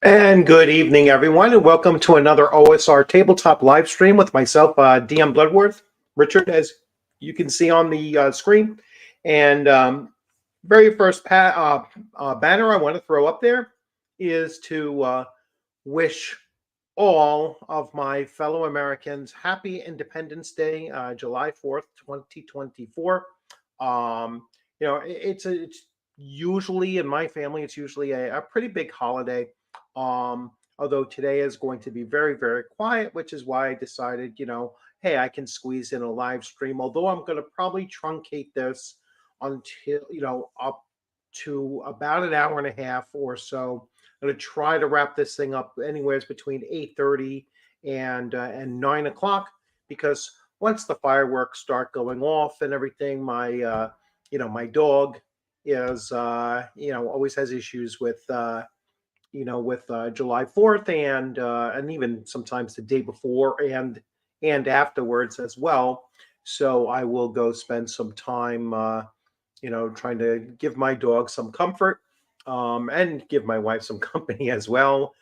And good evening, everyone, and welcome to another OSR tabletop live stream with myself, DM Bloodworth, Richard, as you can see on the screen. And very first banner I want to throw up there is to wish all of my fellow Americans happy Independence Day, July 4th, 2024. It's usually in my family, it's usually a pretty big holiday. Although today is going to be very, very quiet, which is why I decided, hey, I can squeeze in a live stream. Although I'm going to probably truncate this until, up to about an hour and a half or so. I'm going to try to wrap this thing up anywheres between 8:30 and 9 o'clock, because once the fireworks start going off and everything, my dog is always has issues with July 4th and even sometimes the day before and afterwards as well. So I will go spend some time trying to give my dog some comfort, and give my wife some company as well,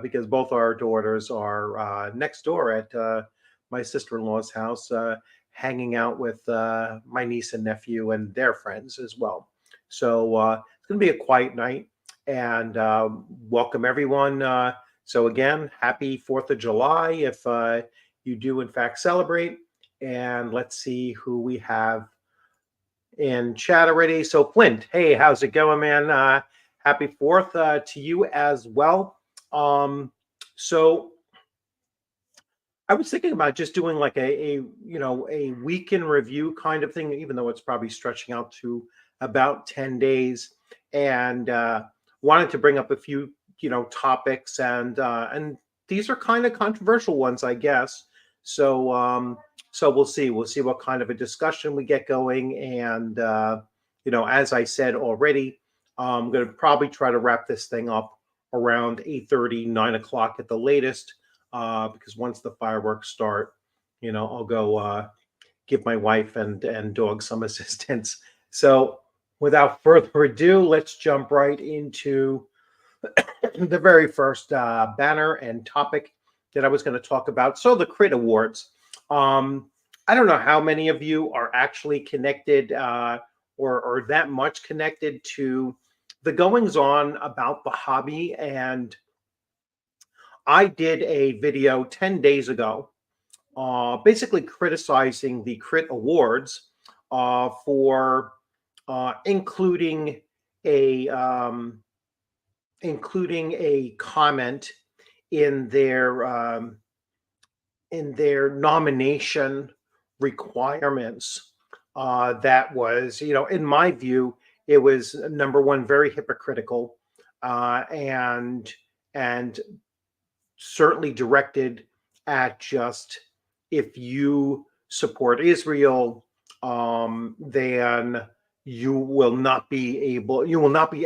because both our daughters are next door at my sister-in-law's house, hanging out with my niece and nephew and their friends as well. So it's going to be a quiet night, and welcome everyone. So again, happy 4th of July if you do in fact celebrate. And let's see who we have in chat already. So Flint, hey, how's it going, man? Happy 4th to you as well. So I was thinking about just doing like a week in review kind of thing, even though it's probably stretching out to about 10 days, and wanted to bring up a few topics, and these are kind of controversial ones, I guess. So we'll see what kind of a discussion we get going, and as I said already, I'm going to probably try to wrap this thing up around 8:30, 9 o'clock at the latest, because once the fireworks start, I'll go give my wife and dog some assistance. So without further ado, let's jump right into the very first banner and topic that I was going to talk about. So the Crit Awards. I don't know how many of you are actually connected, or that much connected to the goings on about the hobby. And I did a video 10 days ago, basically criticizing the Crit Awards, for including a comment in their nomination requirements, that was, in my view, it was number one, very hypocritical, and certainly directed at just, if you support Israel, then you will not be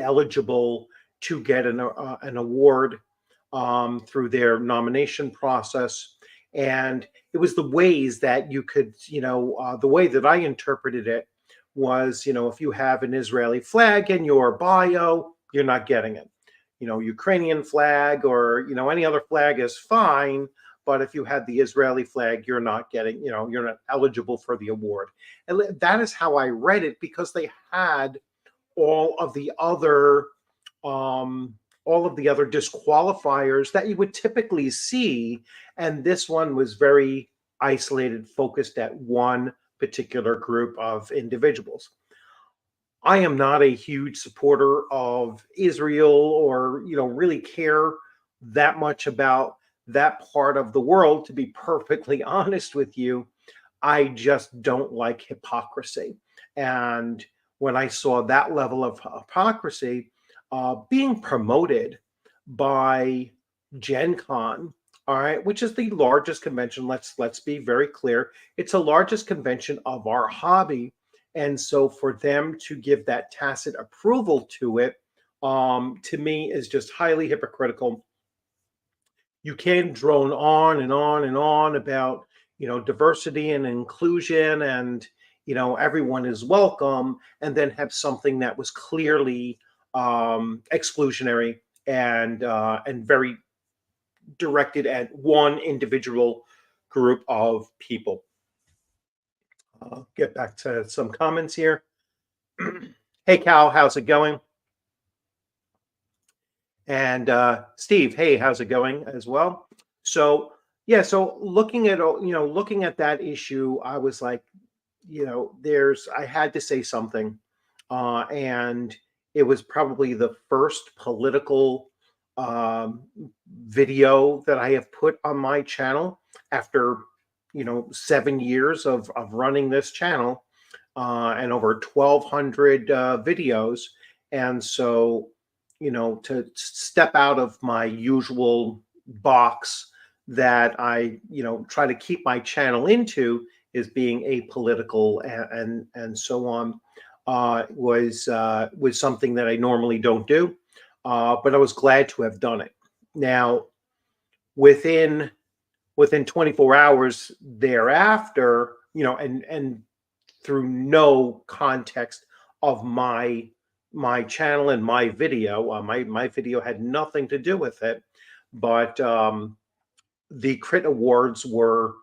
eligible to get an award through their nomination process. And it was the ways that you could, the way that I interpreted it was, if you have an Israeli flag in your bio, you're not getting it. Ukrainian flag or, any other flag is fine. But if you had the Israeli flag, you're not getting, you're not eligible for the award. And that is how I read it, because they had all of the other disqualifiers that you would typically see, and this one was very isolated, focused at one particular group of individuals. I am not a huge supporter of Israel, or really care that much about that part of the world, to be perfectly honest with you. I just don't like hypocrisy. And when I saw that level of hypocrisy being promoted by Gen Con, all right, which is the largest convention, let's be very clear, it's the largest convention of our hobby. And so for them to give that tacit approval to it, to me, is just highly hypocritical. You can drone on and on and on about diversity and inclusion, and everyone is welcome, and then have something that was clearly exclusionary and very directed at one individual group of people. I'll get back to some comments here. Hey Cal, how's it going? And Steve, hey, how's it going as well? So yeah, so looking at that issue, I was like, there's I had to say something, and it was probably the first political um, video that I have put on my channel after 7 years of running this channel, and over 1,200 videos. And so, to step out of my usual box that I, try to keep my channel into, is being apolitical and so on, was something that I normally don't do, but I was glad to have done it. Now, within 24 hours thereafter, and through no context of my channel and my video, my video had nothing to do with it, but the Crit Awards were,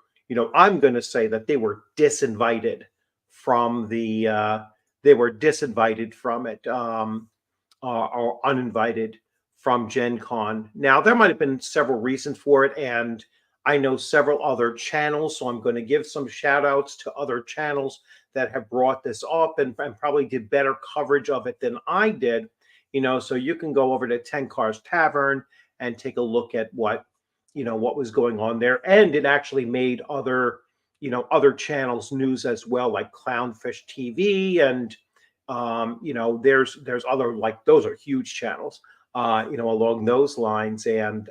I'm going to say that they were disinvited from they were disinvited from it, or uninvited from Gen Con. Now, there might have been several reasons for it, and I know several other channels, so I'm going to give some shout outs to other channels that have brought this up and probably did better coverage of it than I did. So you can go over to 10 Cars Tavern and take a look at what was going on there. And it actually made other channels news as well, like Clownfish TV. And there's other, like, those are huge channels, along those lines. And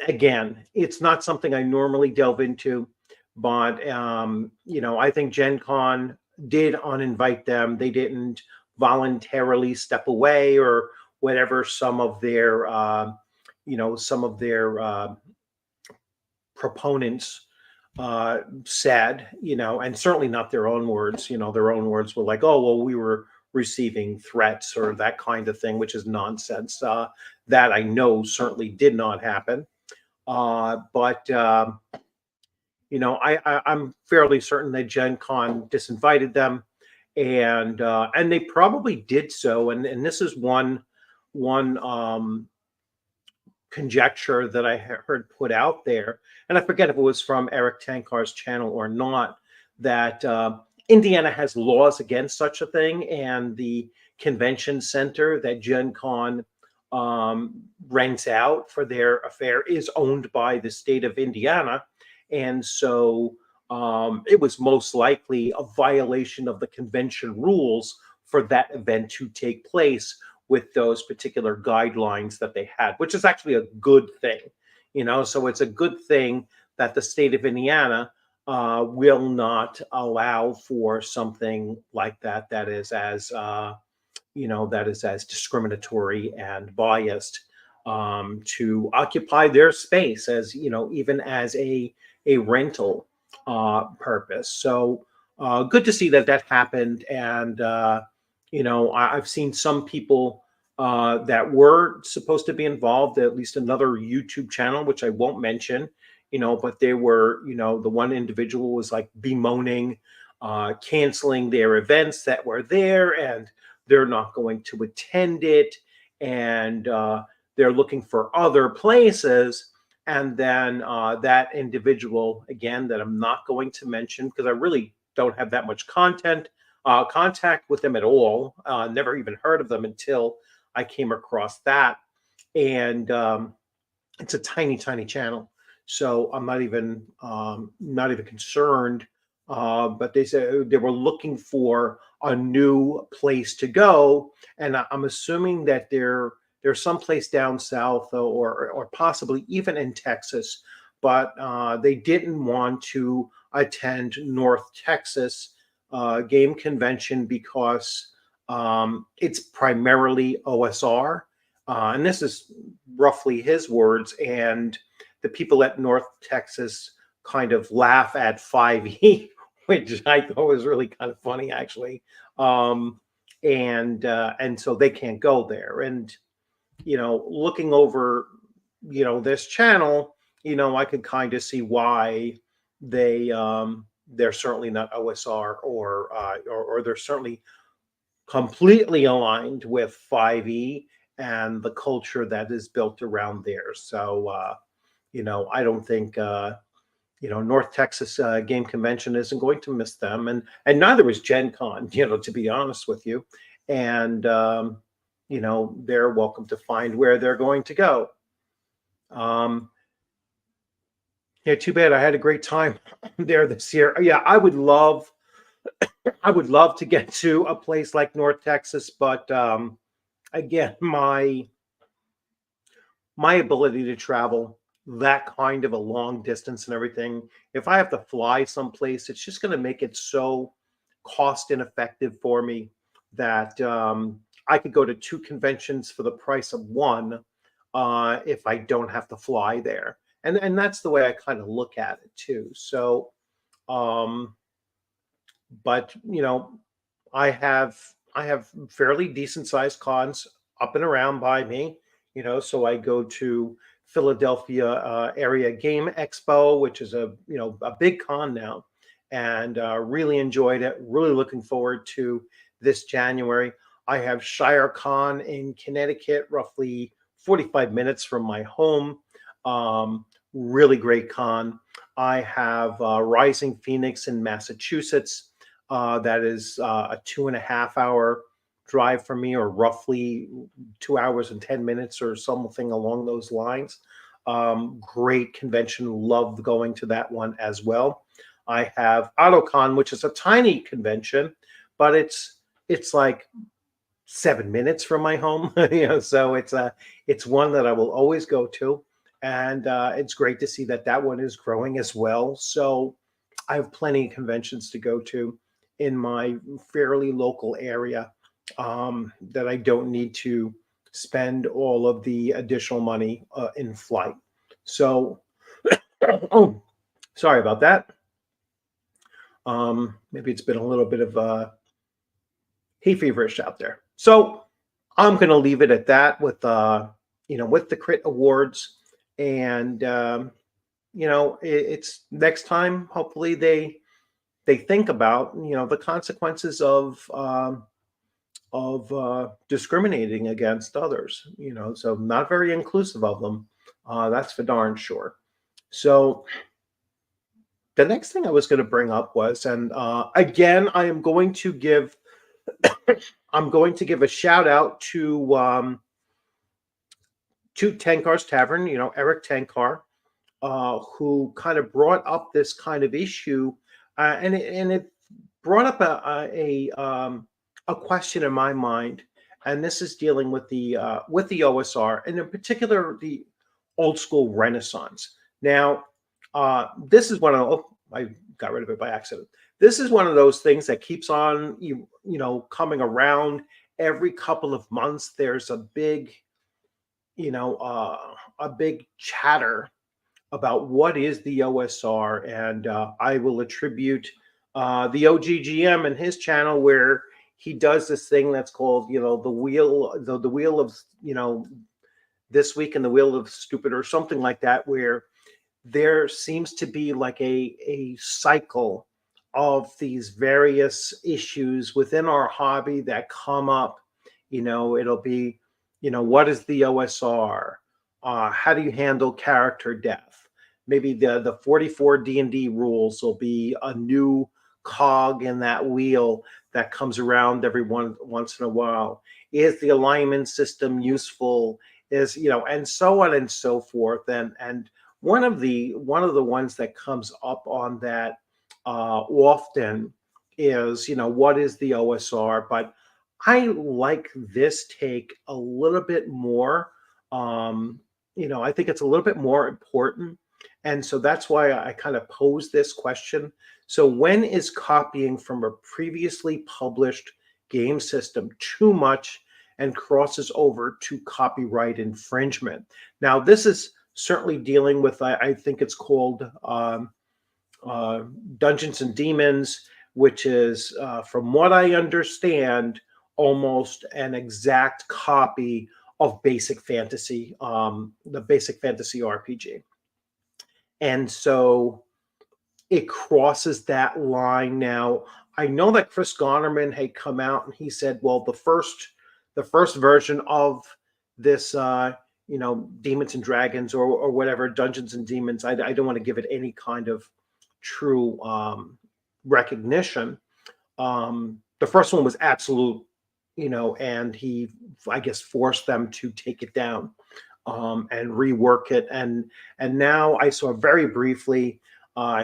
again, it's not something I normally delve into, but I think Gen Con did uninvite them. They didn't voluntarily step away or whatever some of their proponents said, and certainly not their own words. Their own words were like, "Oh, well, we were receiving threats," or that kind of thing, which is nonsense. That I know certainly did not happen. But I'm fairly certain that Gen Con disinvited them, and they probably did so. And this is one conjecture that I heard put out there, and I forget if it was from Eric Tankar's channel or not, that Indiana has laws against such a thing, and the convention center that Gen Con rents out for their affair is owned by the state of Indiana. And so it was most likely a violation of the convention rules for that event to take place with those particular guidelines that they had, which is actually a good thing. So it's a good thing that the state of Indiana will not allow for something like that, that is as discriminatory and biased, to occupy their space as even as a rental purpose. So good to see that happened. And I've seen some people that were supposed to be involved, at least another YouTube channel, which I won't mention, but they were, the one individual was like bemoaning canceling their events that were there, and they're not going to attend it, and they're looking for other places. And then that individual, again, that I'm not going to mention because I really don't have that much contact with them at all. Never even heard of them until I came across that. And it's a tiny, tiny channel, so I'm not even concerned. But they said they were looking for a new place to go, and I'm assuming that there's someplace down south, or possibly even in Texas, but they didn't want to attend North Texas game convention because it's primarily OSR, and this is roughly his words. And the people at North Texas kind of laugh at 5e, which I thought was really kind of funny, actually. and so they can't go there. And looking over this channel, I could kind of see why they're certainly not OSR, or they're certainly completely aligned with 5e and the culture that is built around there. So I don't think North Texas Game Convention isn't going to miss them, and neither is Gen Con, to be honest with you. And they're welcome to find where they're going to go. Yeah, too bad. I had a great time there this year. Yeah, I would love to get to a place like North Texas, but again, my ability to travel that kind of a long distance and everything, if I have to fly someplace, it's just going to make it so cost ineffective for me that I could go to two conventions for the price of one if I don't have to fly there. And that's the way I kind of look at it too. So, um, but I have fairly decent sized cons up and around by me. So I go to Philadelphia Area Game Expo, which is a big con now, and really enjoyed it. Really looking forward to this January. I have Shire Con in Connecticut, roughly 45 minutes from my home. Really great con. I have Rising Phoenix in Massachusetts. That is a 2.5 hour drive for me, or roughly 2 hours and 10 minutes, or something along those lines. Great convention. Loved going to that one as well. I have AutoCon, which is a tiny convention, but it's like 7 minutes from my home. So it's one that I will always go to, and it's great to see that one is growing as well. So I have plenty of conventions to go to in my fairly local area, that I don't need to spend all of the additional money in flight. So, oh, sorry about that. Maybe it's been a little bit of hay feverish out there. So I'm going to leave it at that with the crit awards, and it's next time. Hopefully they think about the consequences of discriminating against others. So not very inclusive of them. That's for darn sure. So the next thing I was going to bring up was, and again, I'm going to give a shout out to Tenkar's Tavern. Eric Tenkar, who kind of brought up this kind of issue, and it brought up a question in my mind, and this is dealing with the OSR, and in particular the old school Renaissance. Now, this is one of I got rid of it by accident. This is one of those things that keeps on coming around every couple of months. There's a big chatter about what is the OSR, and I will attribute the OGGM and his channel, where he does this thing that's called the wheel of this week, and the wheel of stupid, or something like that, where there seems to be like a cycle of these various issues within our hobby that come up. It'll be what is the OSR, how do you handle character death. Maybe the 44 D&D rules will be a new cog in that wheel that comes around every once in a while. Is the alignment system useful? And so on and so forth. And one of the ones that comes up on that often is what is the OSR. But I like this take a little bit more. I think it's a little bit more important. And so that's why I kind of pose this question. So when is copying from a previously published game system too much and crosses over to copyright infringement? Now, this is certainly dealing with, I think it's called Dungeons and Demons, which is, from what I understand, almost an exact copy of Basic Fantasy, the Basic Fantasy RPG. And so it crosses that line now. I know that Chris Gonerman had come out and he said, well, the first version of this Demons and Dragons or whatever, Dungeons and Demons, I don't want to give it any kind of true recognition. The first one was absolute, and he, I guess, forced them to take it down and rework it. And now I saw very briefly,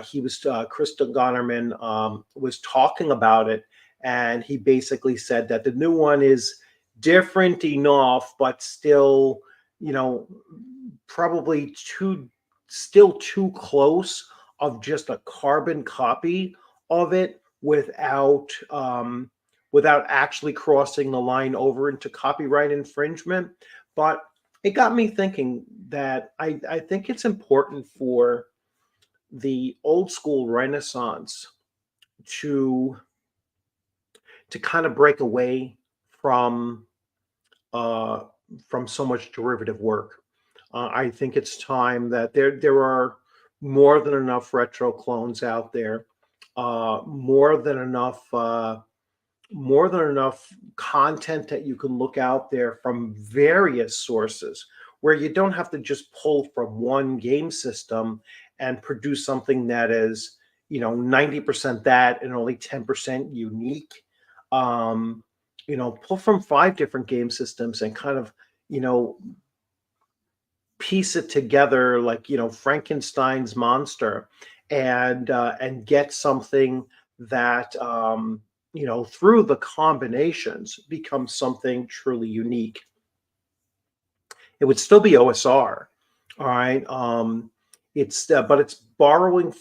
he was Krista Gonerman was talking about it, and he basically said that the new one is different enough, but still, probably still too close of just a carbon copy of it without actually crossing the line over into copyright infringement. But it got me thinking that I think it's important for the old school Renaissance to kind of break away from uh, so much derivative work. I think it's time that there are more than enough retro clones out there, more than enough. More than enough content that you can look out there from various sources where you don't have to just pull from one game system and produce something that is 90% that and only 10% unique. Pull from 5 different game systems and kind of you know piece it together like Frankenstein's monster, and get something that through the combinations becomes something truly unique. It would still be OSR, all right. It's but it's borrowing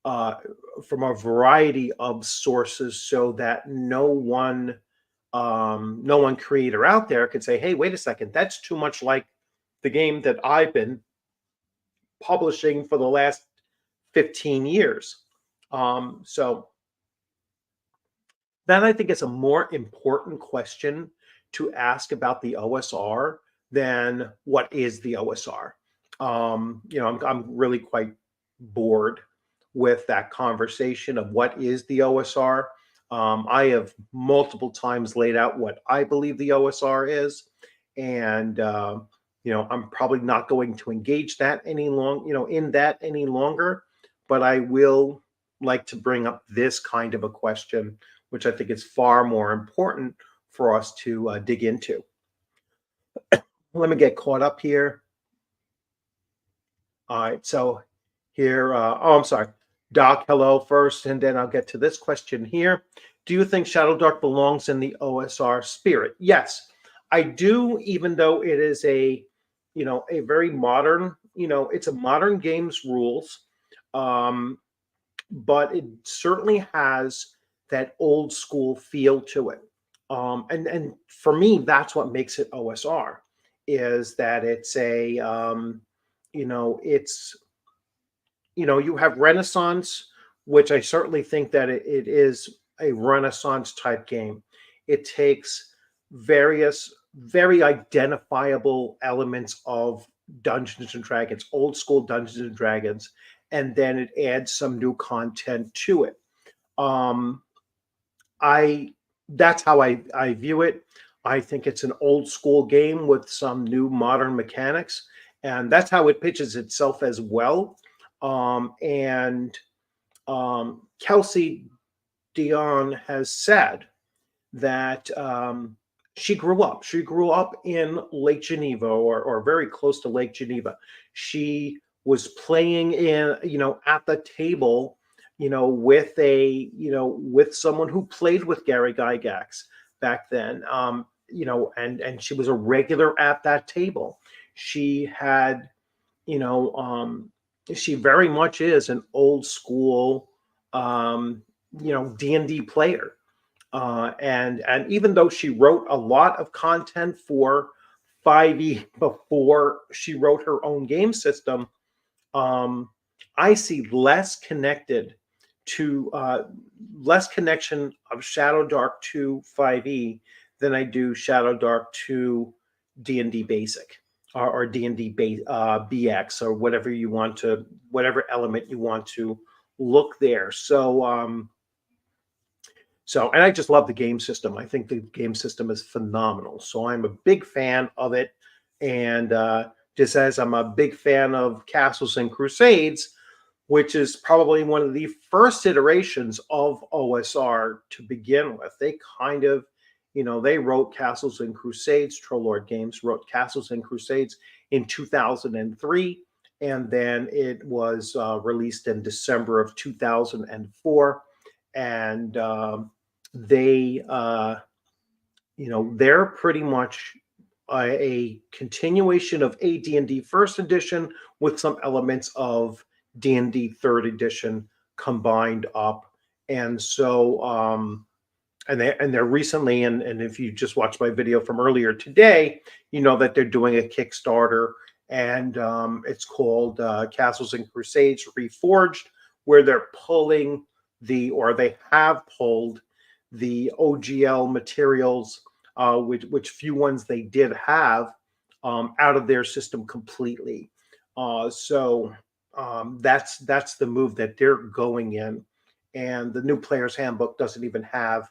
uh, from a variety of sources so that no one creator out there could say, hey, wait a second, that's too much like the game that I've been publishing for the last 15 years. So that, I think, is a more important question to ask about the OSR than what is the OSR. I'm really quite bored with that conversation of what is the OSR. I have multiple times laid out what I believe the OSR is, and I'm probably not going to engage that in that any longer. But I will like to bring up this kind of a question, which I think is far more important for us to dig into. Let me get caught up here. All right, so here, I'm sorry, Doc, hello first, and then I'll get to this question here. Do you think Shadow Dark belongs in the OSR spirit? Yes, I do, even though it is a very modern, it's a modern game's rules, but it certainly has that old school feel to it. And for me, that's what makes it OSR, is that it's it's you have Renaissance, which I certainly think that it is a Renaissance type game. It takes various very identifiable elements of Dungeons and Dragons, old school Dungeons and Dragons, and then it adds some new content to it. Um, I That's how I view it. I think it's an old school game with some new modern mechanics, and that's how it pitches itself as well. And Kelsey Dion has said that she grew up. She grew up in Lake Geneva, or very close to Lake Geneva. She was playing at the table, with someone who played with Gary Gygax back then. And she was a regular at that table. She had, you know, she very much is an old school, D&D player. And even though she wrote a lot of content for 5e before she wrote her own game system, I see less connected to less connection of Shadow Dark to 5e than I do Shadow Dark to D&D Basic or D&D BX or whatever you want to, whatever element you want to look there. So, and I just love the game system. I think the game system is phenomenal. So I'm a big fan of it. And just as I'm a big fan of Castles and Crusades, which is probably one of the first iterations of OSR to begin with. They kind of, they wrote Castles and Crusades, Trollord Games wrote Castles and Crusades in 2003, and then it was released in December of 2004. And they, they're pretty much a continuation of AD&D First Edition with some elements of D&D Third Edition combined up. And so, and they're recently, and if you just watched my video from earlier today, you know that they're doing a Kickstarter, and it's called Castles and Crusades Reforged, where they're pulling or they have pulled the OGL materials, which few ones they did have, out of their system completely. So that's the move that they're going in, and the new player's handbook doesn't even have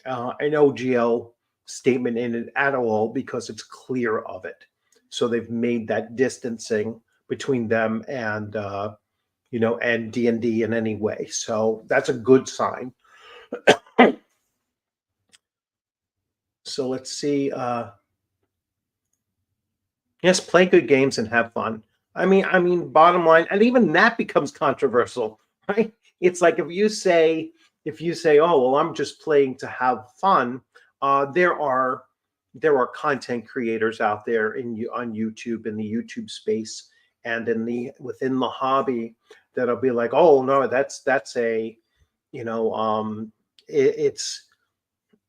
an OGL statement in it at all because it's clear of it. So they've made that distancing between them and and D&D in any way. So that's a good sign. So let's see. Yes, play good games and have fun. I mean, bottom line, and even that becomes controversial, right? It's like if you say, oh well, I'm just playing to have fun. There are content creators out there on YouTube, in the YouTube space, and within the hobby that'll be like, oh no, that's a, it's,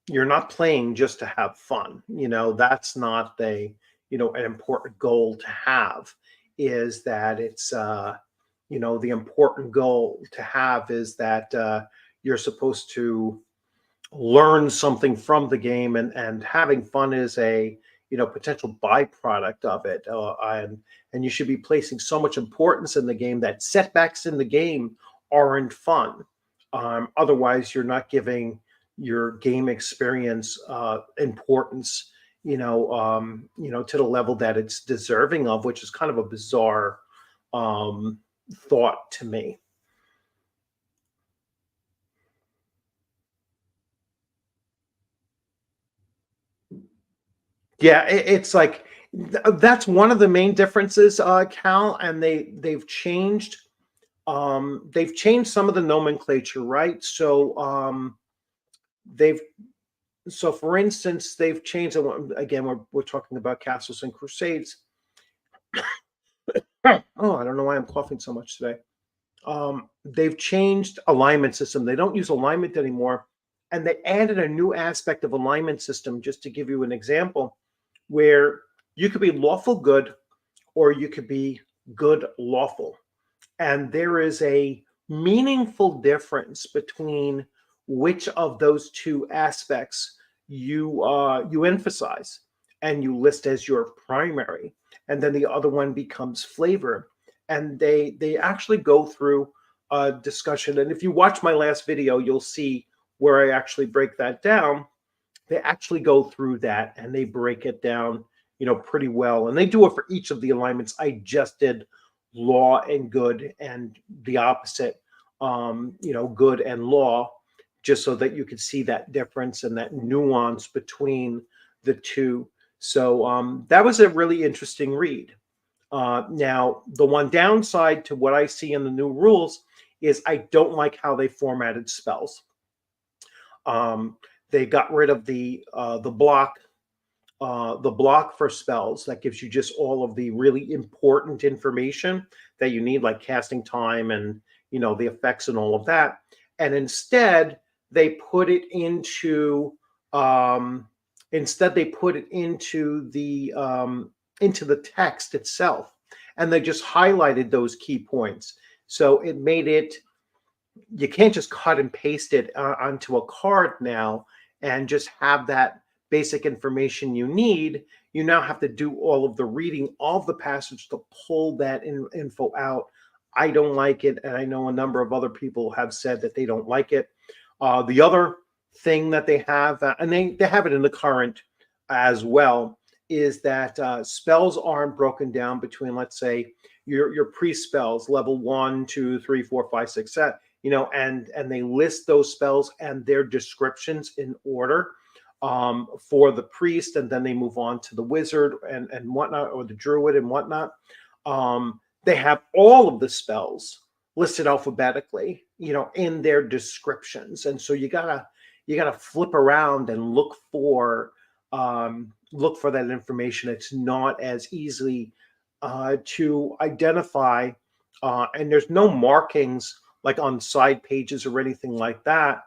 you're not playing just to have fun. That's not an important goal to have. Is that it's the important goal to have is that you're supposed to learn something from the game, and having fun is a potential byproduct of it, and you should be placing so much importance in the game that setbacks in the game aren't fun. Otherwise you're not giving your game experience importance, to the level that it's deserving of, which is kind of a bizarre thought to me. Yeah, it's like that's one of the main differences, Cal, and they've changed some of the nomenclature, right? So they've so for instance, they've changed, again, we're talking about Castles and Crusades. Oh, I don't know why I'm coughing so much today. They've changed alignment system. They don't use alignment anymore, and they added a new aspect of alignment system. Just to give you an example, where you could be lawful good or you could be good lawful, and there is a meaningful difference between which of those two aspects you emphasize and you list as your primary, and then the other one becomes flavor. And they actually go through a discussion, and if you watch my last video, you'll see where I actually break that down. They actually go through that and they break it down, pretty well, and they do it for each of the alignments. I just did law and good, and the opposite, good and law, just so that you could see that difference and that nuance between the two. So that was a really interesting read. Now, the one downside to what I see in the new rules is I don't like how they formatted spells. They got rid of the block for spells that gives you just all of the really important information that you need, like casting time and the effects and all of that. And instead, they put it into the text itself, and they just highlighted those key points. So it made it you can't just cut and paste it onto a card now and just have that basic information you need. You now have to do all of the reading of the passage to pull that info out. I don't like it, and I know a number of other people have said that they don't like it. The other thing that they have, and they have it in the current as well, is that spells aren't broken down between, let's say, your pre-spells, level 1, 2, 3, 4, 5, 6, 7, and they list those spells and their descriptions in order for the priest, and then they move on to the wizard and whatnot, or the druid and whatnot. They have all of the spells listed alphabetically, in their descriptions, and so you gotta flip around and look for that information. It's not as easily to identify, and there's no markings like on side pages or anything like that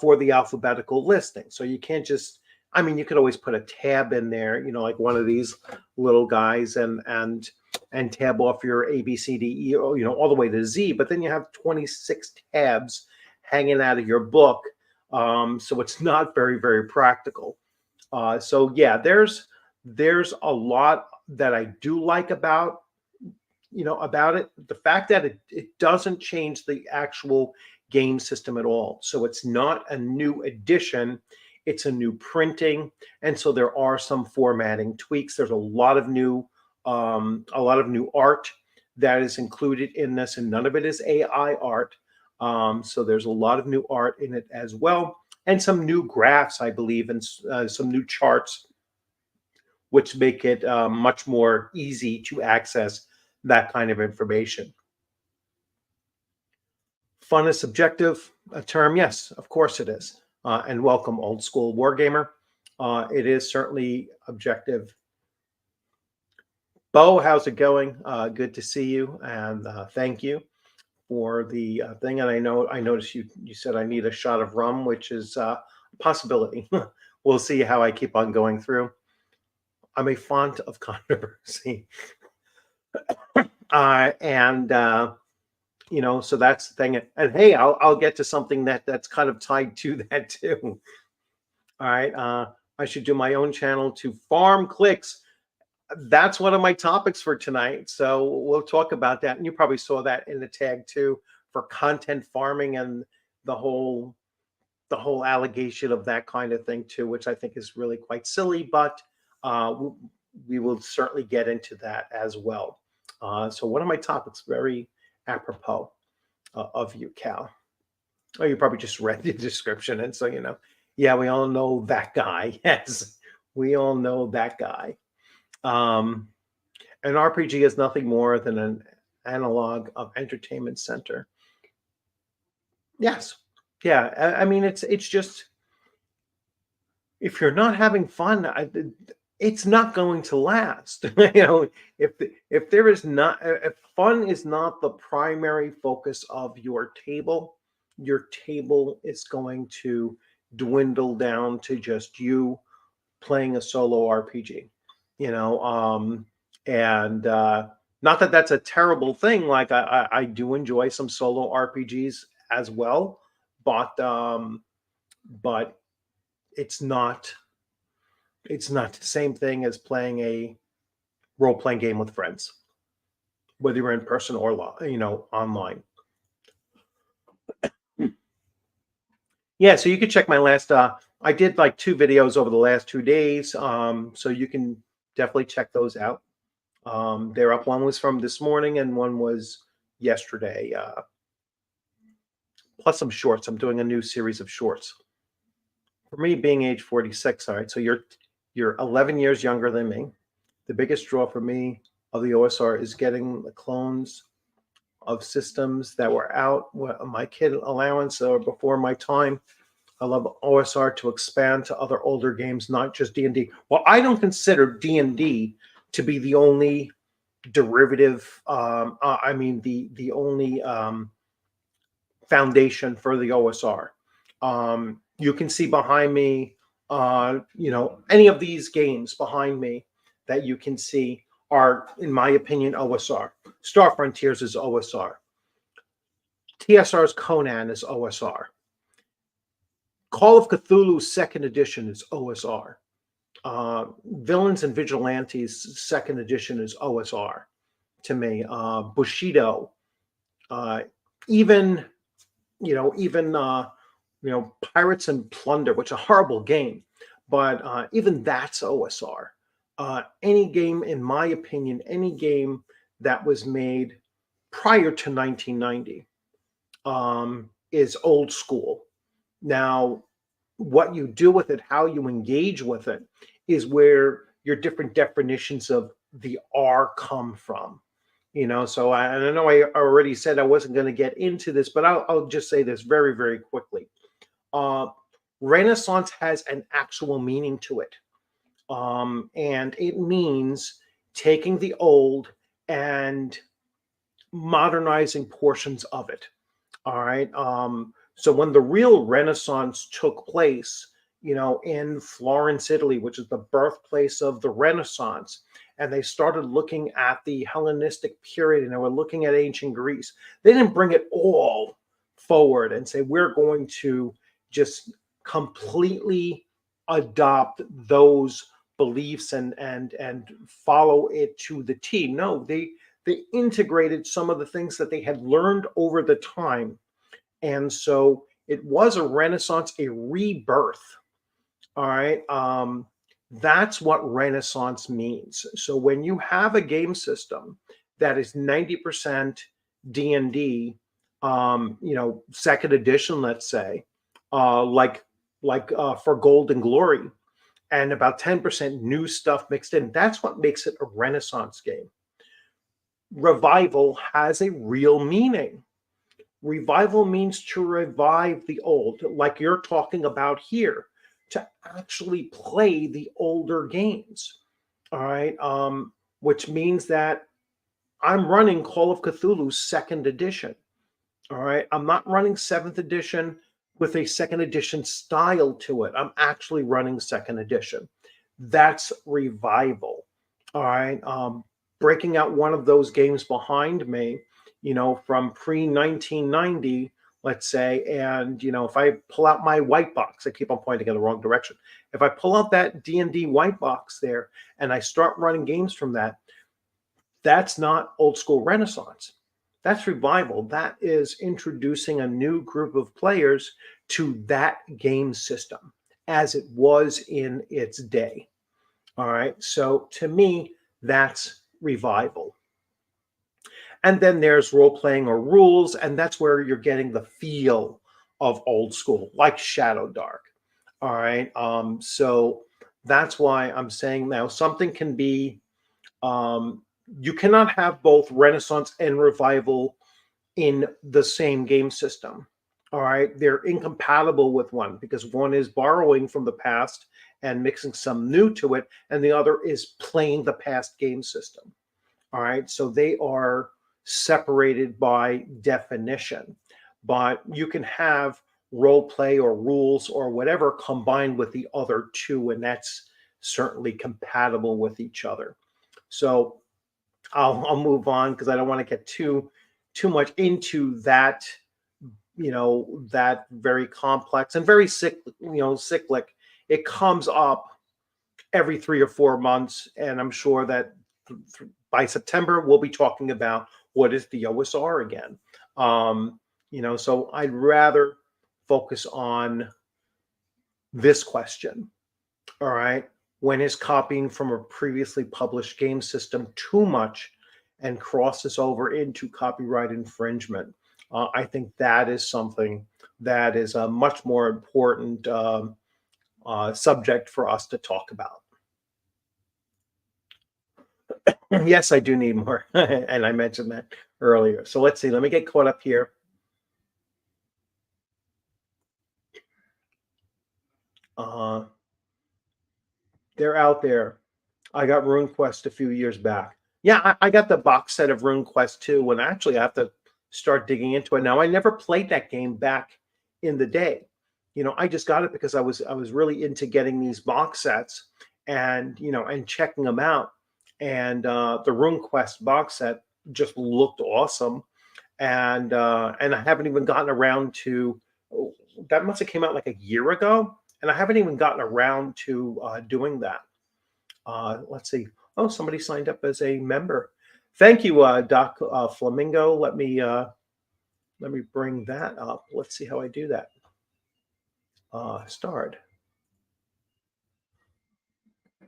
for the alphabetical listing. So you can't just, you could always put a tab in there, like one of these little guys, and tab off your A, B, C, D, E, all the way to Z. But then you have 26 tabs hanging out of your book. So it's not very, very practical. So yeah, there's a lot that I do like about it. The fact that it doesn't change the actual game system at all. So it's not a new edition, it's a new printing. And so there are some formatting tweaks. There's a lot of new art that is included in this, and none of it is AI art. So there's a lot of new art in it as well, and some new graphs, I believe, and some new charts, which make it much more easy to access that kind of information. Fun is subjective, a term? Yes, of course it is. And welcome, old school wargamer. It is certainly objective. Bo, how's it going? Good to see you, and thank you for the thing. And I noticed you said I need a shot of rum, which is a possibility. We'll see how I keep on going through. I'm a font of controversy. So that's the thing. And hey, I'll get to something that's kind of tied to that too. All right. I should do my own channel to farm clicks. That's one of my topics for tonight. So we'll talk about that. And you probably saw that in the tag too, for content farming and the whole allegation of that kind of thing too, which I think is really quite silly, but we will certainly get into that as well. So one of my topics, very apropos of you, Cal. Oh, you probably just read the description, and so yeah, we all know that guy. Yes, we all know that guy. An RPG is nothing more than an analog of entertainment center. Yes, yeah. It's just, if you're not having fun, it's not going to last. If there is not, if fun is not the primary focus of your table is going to dwindle down to just you playing a solo RPG. And not that that's a terrible thing. Like I do enjoy some solo RPGs as well, but it's not the same thing as playing a role-playing game with friends, whether you're in person or online. Yeah, so you can check my last I did like 2 videos over the last 2 days, so you can definitely check those out. They're up. One was from this morning and one was yesterday, plus some shorts. I'm doing a new series of shorts. For me, being age 46, all right, so you're 11 years younger than me. The biggest draw for me of the OSR is getting the clones of systems that were out. My kid allowance or before my time. I love OSR to expand to other older games, not just D&D. Well, I don't consider D&D to be the only derivative. The only foundation for the OSR. You can see behind me, any of these games behind me that you can see are, in my opinion, OSR. Star Frontiers is OSR. TSR's Conan is OSR. Call of Cthulhu's second edition is OSR. Villains and Vigilantes second edition is OSR to me. Bushido, uh, even Pirates and Plunder, which is a horrible game, but even that's OSR. Any game, in my opinion, any game that was made prior to 1990 is old school. Now, what you do with it, how you engage with it, is where your different definitions of the R come from. So I know I already said I wasn't going to get into this, but I'll just say this very, very quickly. Uh, Renaissance has an actual meaning to it. And it means taking the old and modernizing portions of it. All right. So when the real Renaissance took place, in Florence, Italy, which is the birthplace of the Renaissance, and they started looking at the Hellenistic period and they were looking at ancient Greece, they didn't bring it all forward and say, we're going to just completely adopt those beliefs and follow it to the T. No, they integrated some of the things that they had learned over the time. And so it was a renaissance, a rebirth. All right. That's what renaissance means. So when you have a game system that is 90% D&D, second edition, let's say, like for Golden Glory, and about 10% new stuff mixed in, that's what makes it a renaissance game. Revival has a real meaning. Revival means to revive the old, like you're talking about here, to actually play the older games. All right. Which means that I'm running Call of Cthulhu second edition. All right. I'm not running seventh edition with a second edition style to it. I'm actually running second edition. That's revival. All right. Breaking out one of those games behind me, from pre 1990, let's say, and if I pull out my white box, I keep on pointing in the wrong direction. If I pull out that D&D white box there and I start running games from that, that's not old school Renaissance. That's revival. That is introducing a new group of players to that game system as it was in its day. All right. So to me, that's revival. And then there's role playing or rules, and that's where you're getting the feel of old school, like Shadow Dark. All right. So that's why I'm saying now something can be, you cannot have both Renaissance and revival in the same game system. All right. They're incompatible with one because one is borrowing from the past and mixing some new to it, and the other is playing the past game system. All right. So they are separated by definition, but you can have role play or rules or whatever combined with the other two, and that's certainly compatible with each other. So I'll move on because I don't want to get too much into that, that very complex and very cyclic. It comes up every 3 or 4 months, and I'm sure that by September we'll be talking about what is the OSR again. So I'd rather focus on this question. All right. When is copying from a previously published game system too much and crosses over into copyright infringement? I think that is something that is a much more important subject for us to talk about. Yes, I do need more. And I mentioned that earlier. So let's see. Let me get caught up here. They're out there. I got RuneQuest a few years back. Yeah, I got the box set of RuneQuest too, and actually I have to start digging into it now. I never played that game back in the day. I just got it because I was really into getting these box sets and and checking them out. And the RuneQuest box set just looked awesome. and I haven't even gotten around to. Oh, that must have came out like a year ago, and I haven't even gotten around to doing that. Let's see. Oh, somebody signed up as a member. Thank you, Doc Flamingo. Let me bring that up. Let's see how I do that. Start.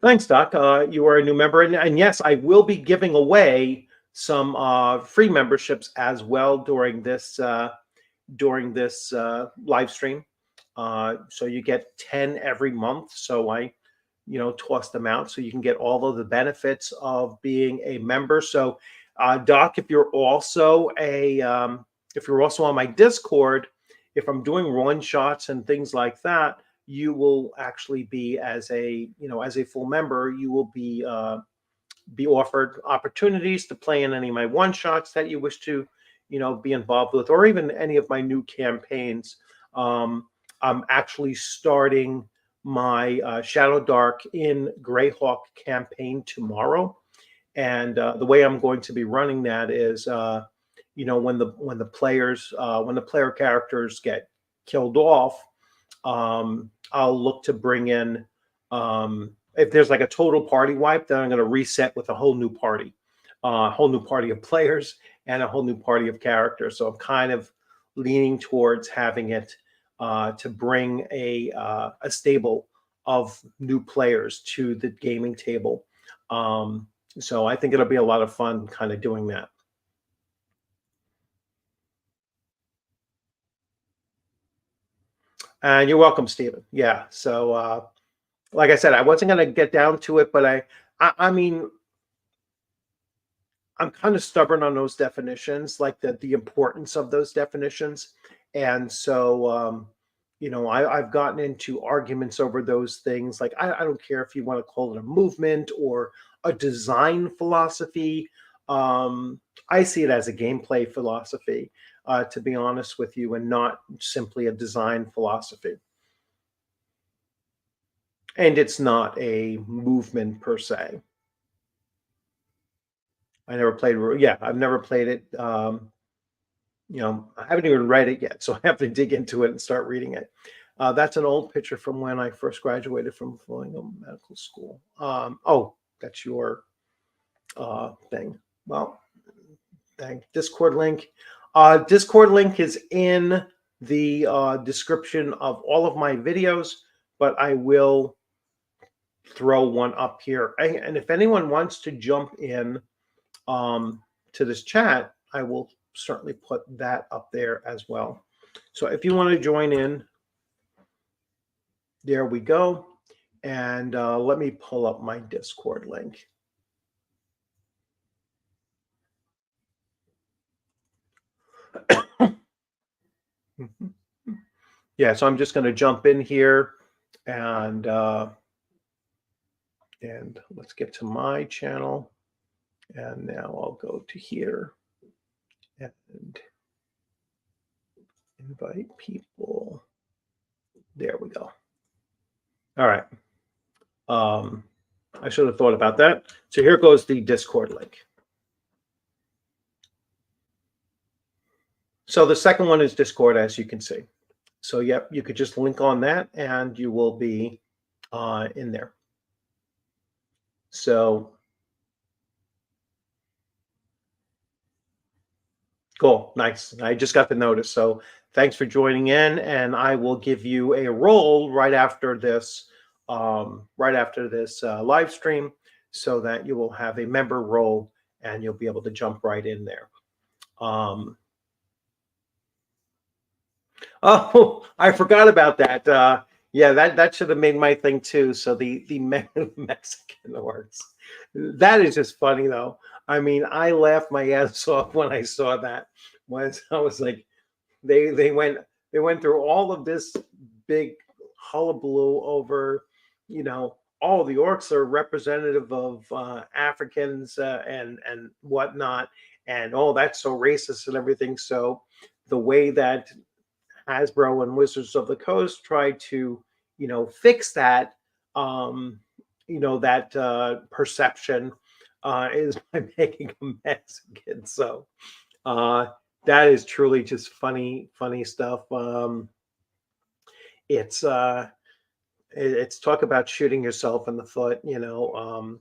Thanks, Doc. You are a new member, and yes, I will be giving away some free memberships as well during this live stream. So you get 10 every month. So I, toss them out so you can get all of the benefits of being a member. So, Doc, if you're also on my Discord, if I'm doing run shots and things like that, you will actually be as a full member, you will be offered opportunities to play in any of my one shots that you wish to, be involved with, or even any of my new campaigns. I'm actually starting my Shadow Dark in Greyhawk campaign tomorrow, and the way I'm going to be running that is, when the player characters get killed off, I'll look to bring in, if there's like a total party wipe, then I'm going to reset with a whole new party of players and a whole new party of characters. So I'm kind of leaning towards having it to bring a stable of new players to the gaming table. So I think it'll be a lot of fun kind of doing that. And you're welcome, Stephen. Yeah. So, like I said, I wasn't going to get down to it, but I mean, I'm kind of stubborn on those definitions, like the importance of those definitions, and so I've gotten into arguments over those things. Like I don't care if you want to call it a movement or a design philosophy. I see it as a gameplay philosophy, to be honest with you, and not simply a design philosophy. And it's not a movement per se. I never played. Yeah, I've never played it. I haven't even read it yet, so I have to dig into it and start reading it. That's an old picture from when I first graduated from Fulham Medical School. Oh, that's your thing. Well, thank Discord link. Discord link is in the description of all of my videos, but I will throw one up here. And if anyone wants to jump in to this chat, I will certainly put that up there as well. So if you want to join in, there we go. And let me pull up my Discord link. Yeah, so I'm just going to jump in here and let's get to my channel. And now I'll go to here and invite people. There we go. All right. I should have thought about that. So here goes the Discord link. So the second one is Discord, as you can see. So yep, you could just link on that and you will be in there. So cool, nice. I just got the notice. So thanks for joining in, and I will give you a role right after this live stream, so that you will have a member role and you'll be able to jump right in there. Oh, I forgot about that. Yeah, that should have made my thing too. So the Mexican words. That is just funny though. I mean, I laughed my ass off when I saw that. I was like, they went through all of this big hullabaloo over, all the orcs are representative of Africans and whatnot, and that's so racist and everything. So the way that Hasbro and Wizards of the Coast tried to, fix that, perception is by making a Mexican. So, That is truly just funny stuff. It's it's talk about shooting yourself in the foot, you know.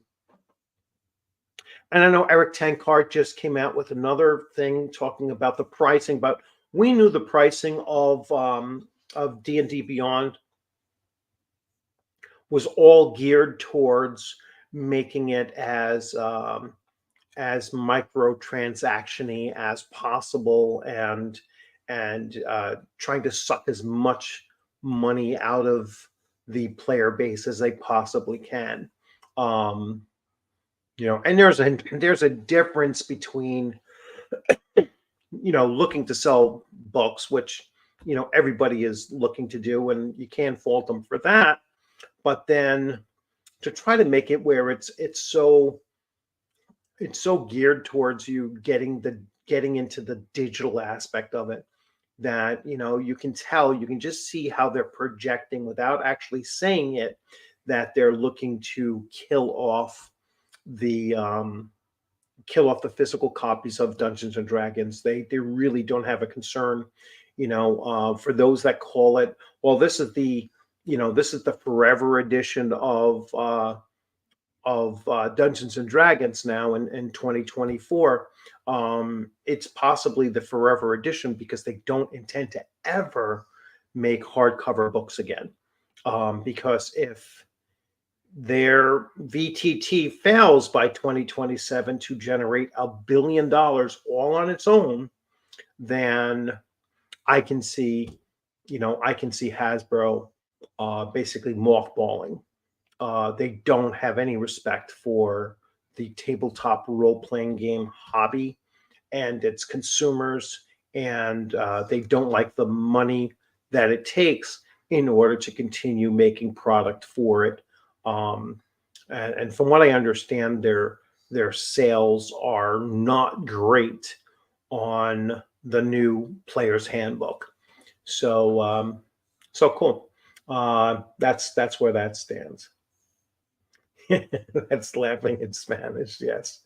And I know Eric Tankard just came out with another thing talking about the pricing, but we knew the pricing of D&D Beyond was all geared towards making it as microtransactiony as possible, and trying to suck as much money out of the player base as they possibly can. Um, and there's a difference between looking to sell books, which everybody is looking to do, and you can't fault them for that. But then to try to make it where it's so geared towards you getting into the digital aspect of it, that you can just see how they're projecting without actually saying it, that they're looking to the um kill off the physical copies of Dungeons and Dragons. They really don't have a concern, for those that call it, well, this is the forever edition of Dungeons and Dragons now in 2024. It's possibly the forever edition because they don't intend to ever make hardcover books again. Because if their VTT fails by 2027 to generate $1 billion all on its own, then I can see, I can see Hasbro basically mothballing. They don't have any respect for the tabletop role playing game hobby and its consumers, and they don't like the money that it takes in order to continue making product for it. And from what I understand, their sales are not great on the new player's handbook. So cool. That's where that stands. That's laughing in Spanish. Yes.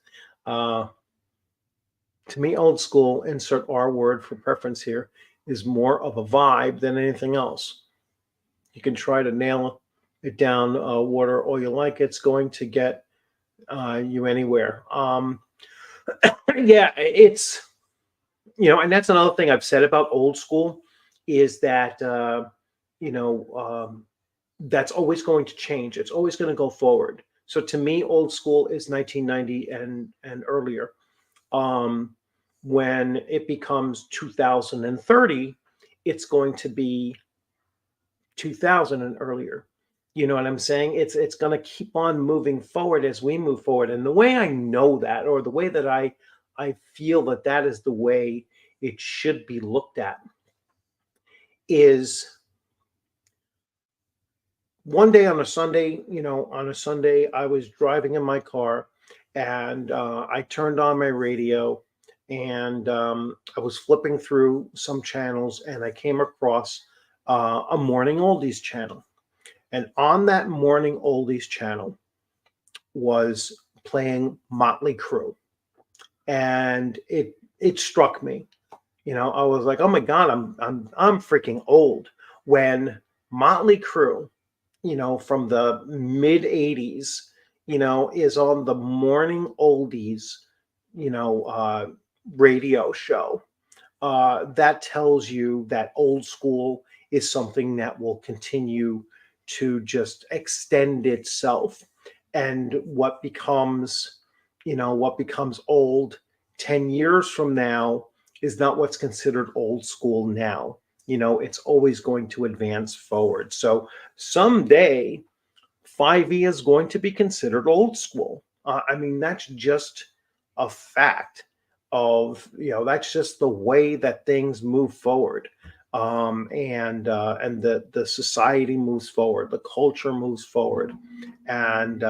Uh, to me, old school, insert R word for preference here, is more of a vibe than anything else. You can try to nail it down water all you like. It's going to get you anywhere. Yeah, and that's another thing I've said about old school is that, you know, um, that's always going to change. It's always going to go forward. So to me, old school is 1990 and earlier. Um, when it becomes 2030, it's going to be 2000 and earlier. You know what I'm saying? It's going to keep on moving forward as we move forward. And the way I know that, or the way that I feel that that is the way it should be looked at, is one day on a Sunday, I was driving in my car, and I turned on my radio, and I was flipping through some channels, and I came across a morning oldies channel. And on that morning oldies channel was playing Motley Crue. And it struck me. I was like, oh my God, I'm freaking old. When Motley Crue, from the mid 80s, is on the morning oldies, radio show. That tells you that old school is something that will continue to just extend itself. And what becomes old 10 years from now is not what's considered old school now. It's always going to advance forward. So someday 5e is going to be considered old school. I mean, that's just a fact that's just the way that things move forward. And the society moves forward, the culture moves forward. And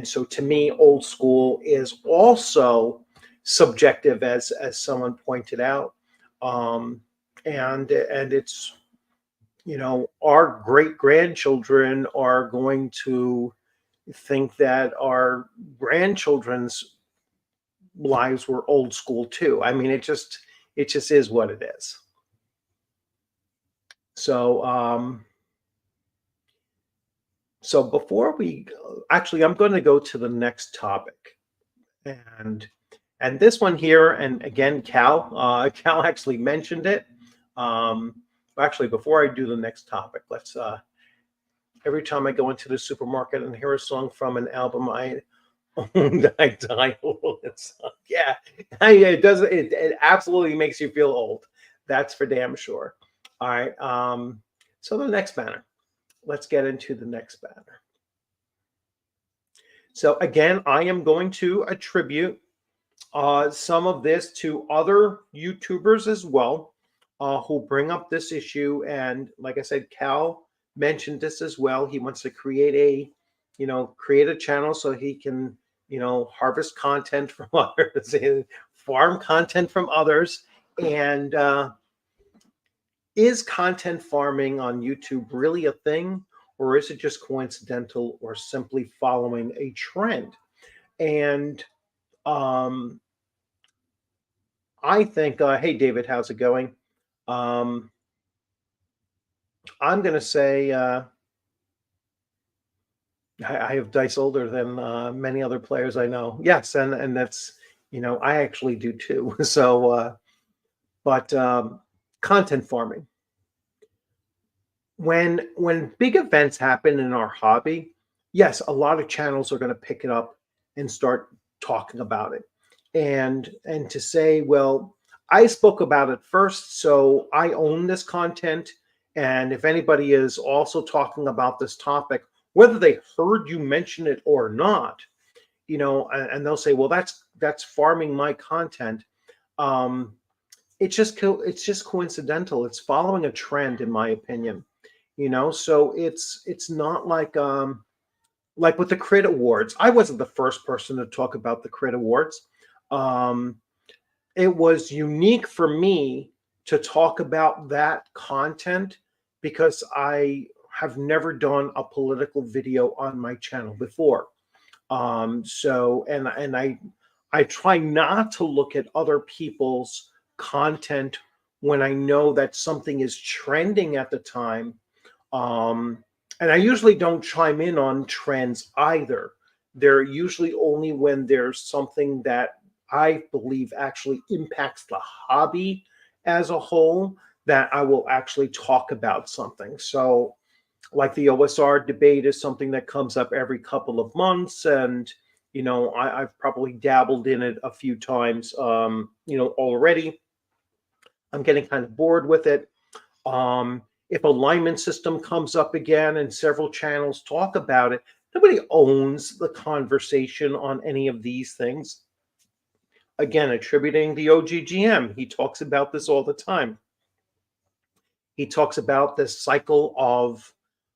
so to me, old school is also subjective, as someone pointed out. And it's our great grandchildren are going to think that our grandchildren's lives were old school too. I mean, It just is what it is. So, so before we actually, I'm going to go to the next topic, and this one here, and again, Cal, Cal actually mentioned it. Um, actually, before I do the next topic, let's. Every time I go into the supermarket and hear a song from an album I owned, I die old. Yeah, it does. It absolutely makes you feel old. That's for damn sure. All right. So the next banner. Let's get into the next banner. So again, I am going to attribute some of this to other YouTubers as well, who bring up this issue. And like I said, Cal mentioned this as well. He wants to create create a channel so he can, harvest content from others, and farm content from others. And is content farming on YouTube really a thing, or is it just coincidental or simply following a trend? And um, I think, hey, David, how's it going? Um, I'm going to say I have dice older than many other players I know. Yes, and that's, I actually do too. So, but content farming. When big events happen in our hobby, yes, a lot of channels are going to pick it up and start talking about it. And to say, well, I spoke about it first, so I own this content. And if anybody is also talking about this topic, whether they heard you mention it or not, and they'll say, well, that's farming my content. Um, it's just coincidental. It's following a trend, in my opinion. So it's not like with the crit awards. I wasn't the first person to talk about the crit awards. um it was unique for me to talk about that content because I have never done a political video on my channel before. So and I try not to look at other people's content when I know that something is trending at the time. um, and I usually don't chime in on trends either. They're usually only when there's something that I believe actually impacts the hobby as a whole that I will actually talk about something. So, like the OSR debate is something that comes up every couple of months, and I've probably dabbled in it a few times. Already. I'm getting kind of bored with it. If alignment system comes up again and several channels talk about it, nobody owns the conversation on any of these things. Again, attributing the OGGM, he talks about this all the time. He talks about this cycle of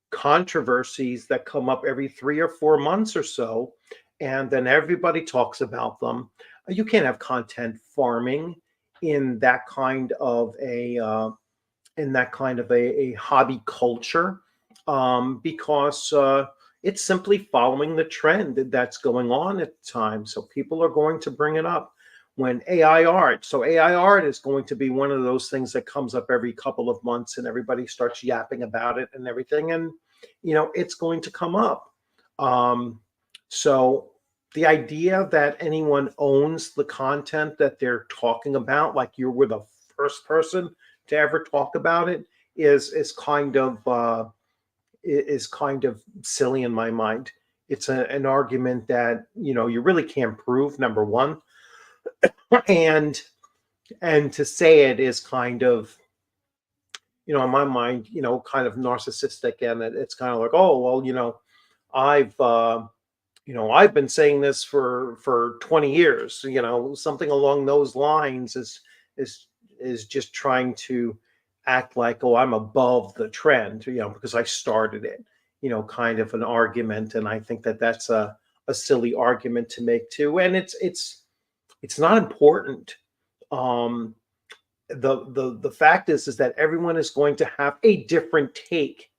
controversies that come up every 3 or 4 months or so, and then everybody talks about them. You can't have content farming in that kind of a hobby culture, because it's simply following the trend that's going on at the time. So people are going to bring it up. When AI art, so AI art is going to be one of those things that comes up every couple of months and everybody starts yapping about it and everything. And, it's going to come up. So the idea that anyone owns the content that they're talking about, like you were the first person to ever talk about it, is kind of silly in my mind. It's an argument that you really can't prove. Number one, and to say it is kind of in my mind kind of narcissistic, and it's kind of like, oh well, I've I've been saying this for 20 years, something along those lines is just trying to act like, oh, I'm above the trend, because I started it, kind of an argument. And I think that that's a silly argument to make too. And it's not important. Um, the fact is that everyone is going to have a different take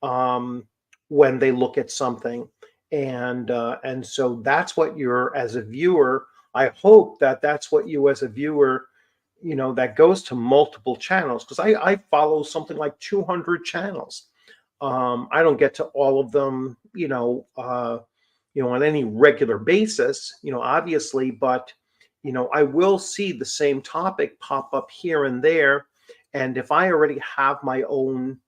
um, when they look at something, and so that's what you're as a viewer. I hope that that's what you as a viewer that goes to multiple channels, because I follow something like 200 channels. I don't get to all of them, on any regular basis, obviously, but I will see the same topic pop up here and there. And if I already have my own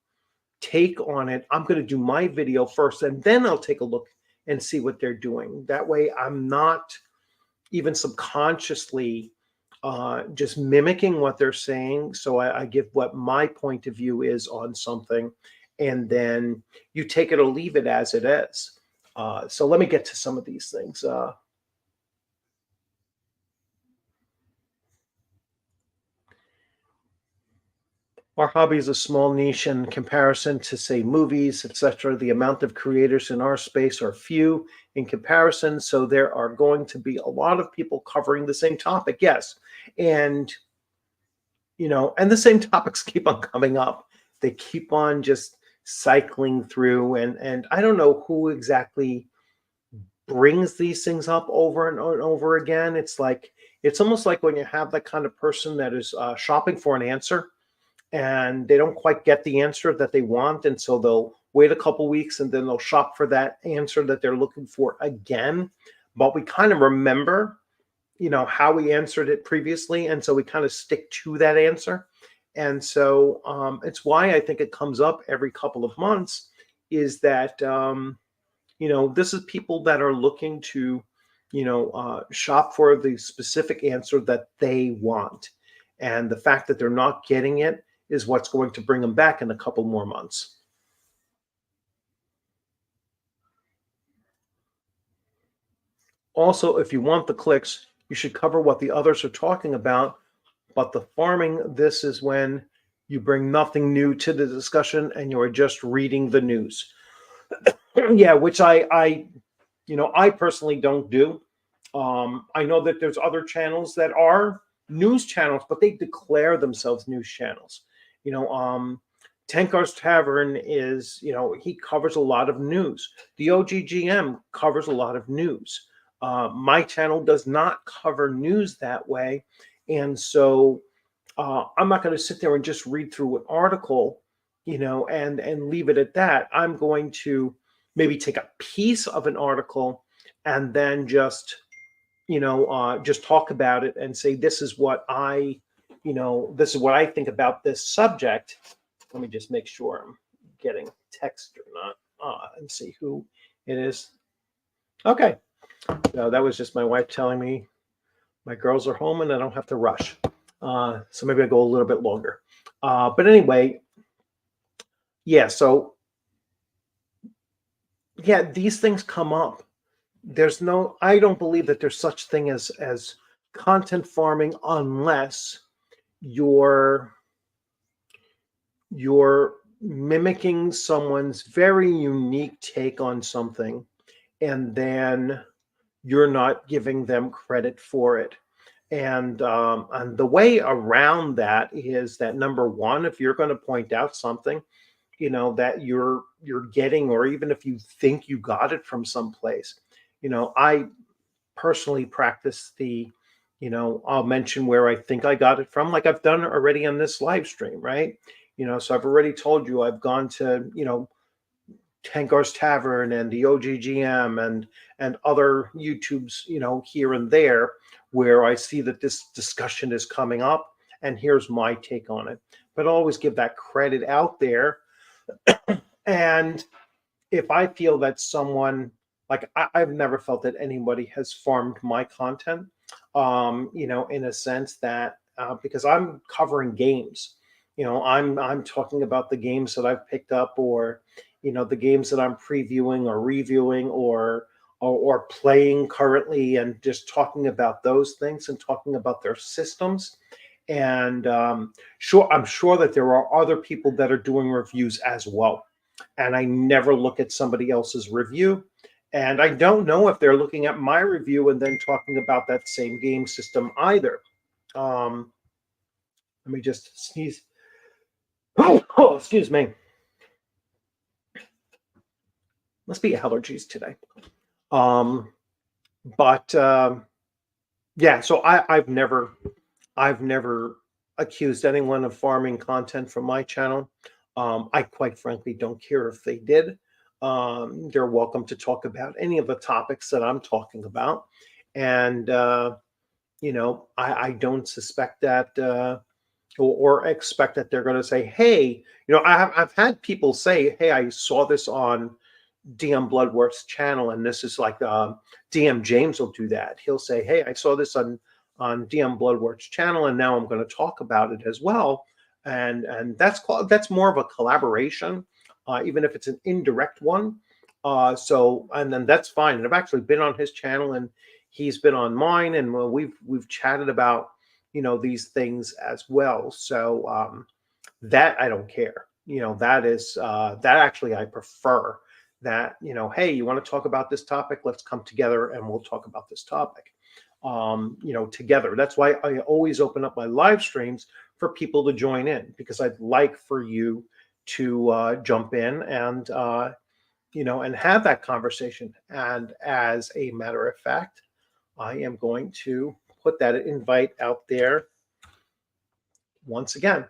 take on it, I'm going to do my video first, and then I'll take a look and see what they're doing. That way, I'm not even subconsciously just mimicking what they're saying. So I give what my point of view is on something, and then you take it or leave it as it is. So let me get to some of these things. Our hobby is a small niche in comparison to, say, movies, etc. The amount of creators in our space are few in comparison. So there are going to be a lot of people covering the same topic. Yes. And, and the same topics keep on coming up. They keep on just cycling through. And I don't know who exactly brings these things up over and over again. It's almost like when you have that kind of person that is shopping for an answer, and they don't quite get the answer that they want, and so they'll wait a couple weeks and then they'll shop for that answer that they're looking for again. But we kind of remember, how we answered it previously, and so we kind of stick to that answer. And so it's why I think it comes up every couple of months, is that this is people that are looking to shop for the specific answer that they want, and the fact that they're not getting it is what's going to bring them back in a couple more months. Also, if you want the clicks, you should cover what the others are talking about. But the farming, this is when you bring nothing new to the discussion and you are just reading the news. Yeah, which I personally don't do. I know that there's other channels that are news channels, but they declare themselves news channels. You know, Tenkar's Tavern is, he covers a lot of news. The OGGM covers a lot of news. My channel does not cover news that way. And so I'm not going to sit there and just read through an article, and leave it at that. I'm going to maybe take a piece of an article and then just talk about it and say, this is what I think about this subject. Let me just make sure I'm getting text or not, and see who it is. Okay. No, that was just my wife telling me my girls are home and I don't have to rush. So maybe I'll go a little bit longer. But anyway, yeah, so yeah, these things come up. I don't believe that there's such thing as content farming unless you're mimicking someone's very unique take on something, and then you're not giving them credit for it. And the way around that is that, number one, if you're going to point out something, that you're getting, or even if you think you got it from someplace, I personally practice I'll mention where I think I got it from, like I've done already on this live stream, right? So I've already told you I've gone to, Tenkar's Tavern and the OGGM and other YouTubes, here and there, where I see that this discussion is coming up, and here's my take on it. But I'll always give that credit out there. And if I feel that someone, like I've never felt that anybody has farmed my content, in a sense that because I'm covering games, I'm talking about the games that I've picked up, or the games that I'm previewing or reviewing, or playing currently, and just talking about those things and talking about their systems. And I'm sure that there are other people that are doing reviews as well. And I never look at somebody else's review. And I don't know if they're looking at my review and then talking about that same game system either. Let me just sneeze. Oh, excuse me. Must be allergies today. But yeah, so I've never accused anyone of farming content from my channel. I quite frankly don't care if they did. They're welcome to talk about any of the topics that I'm talking about. And, I don't suspect that or expect that they're going to say, hey, I've had people say, hey, I saw this on DM Bloodworth's channel, and this is like DM James will do that. He'll say, "Hey, I saw this on DM Bloodworth's channel, and now I'm going to talk about it as well." And that's more of a collaboration, even if it's an indirect one. So and then that's fine. And I've actually been on his channel, and he's been on mine, and we've chatted about these things as well. So that I don't care. That is that actually I prefer that, hey, you want to talk about this topic? Let's come together and we'll talk about this topic, together. That's why I always open up my live streams for people to join in, because I'd like for you to jump in and, and have that conversation. And as a matter of fact, I am going to put that invite out there once again.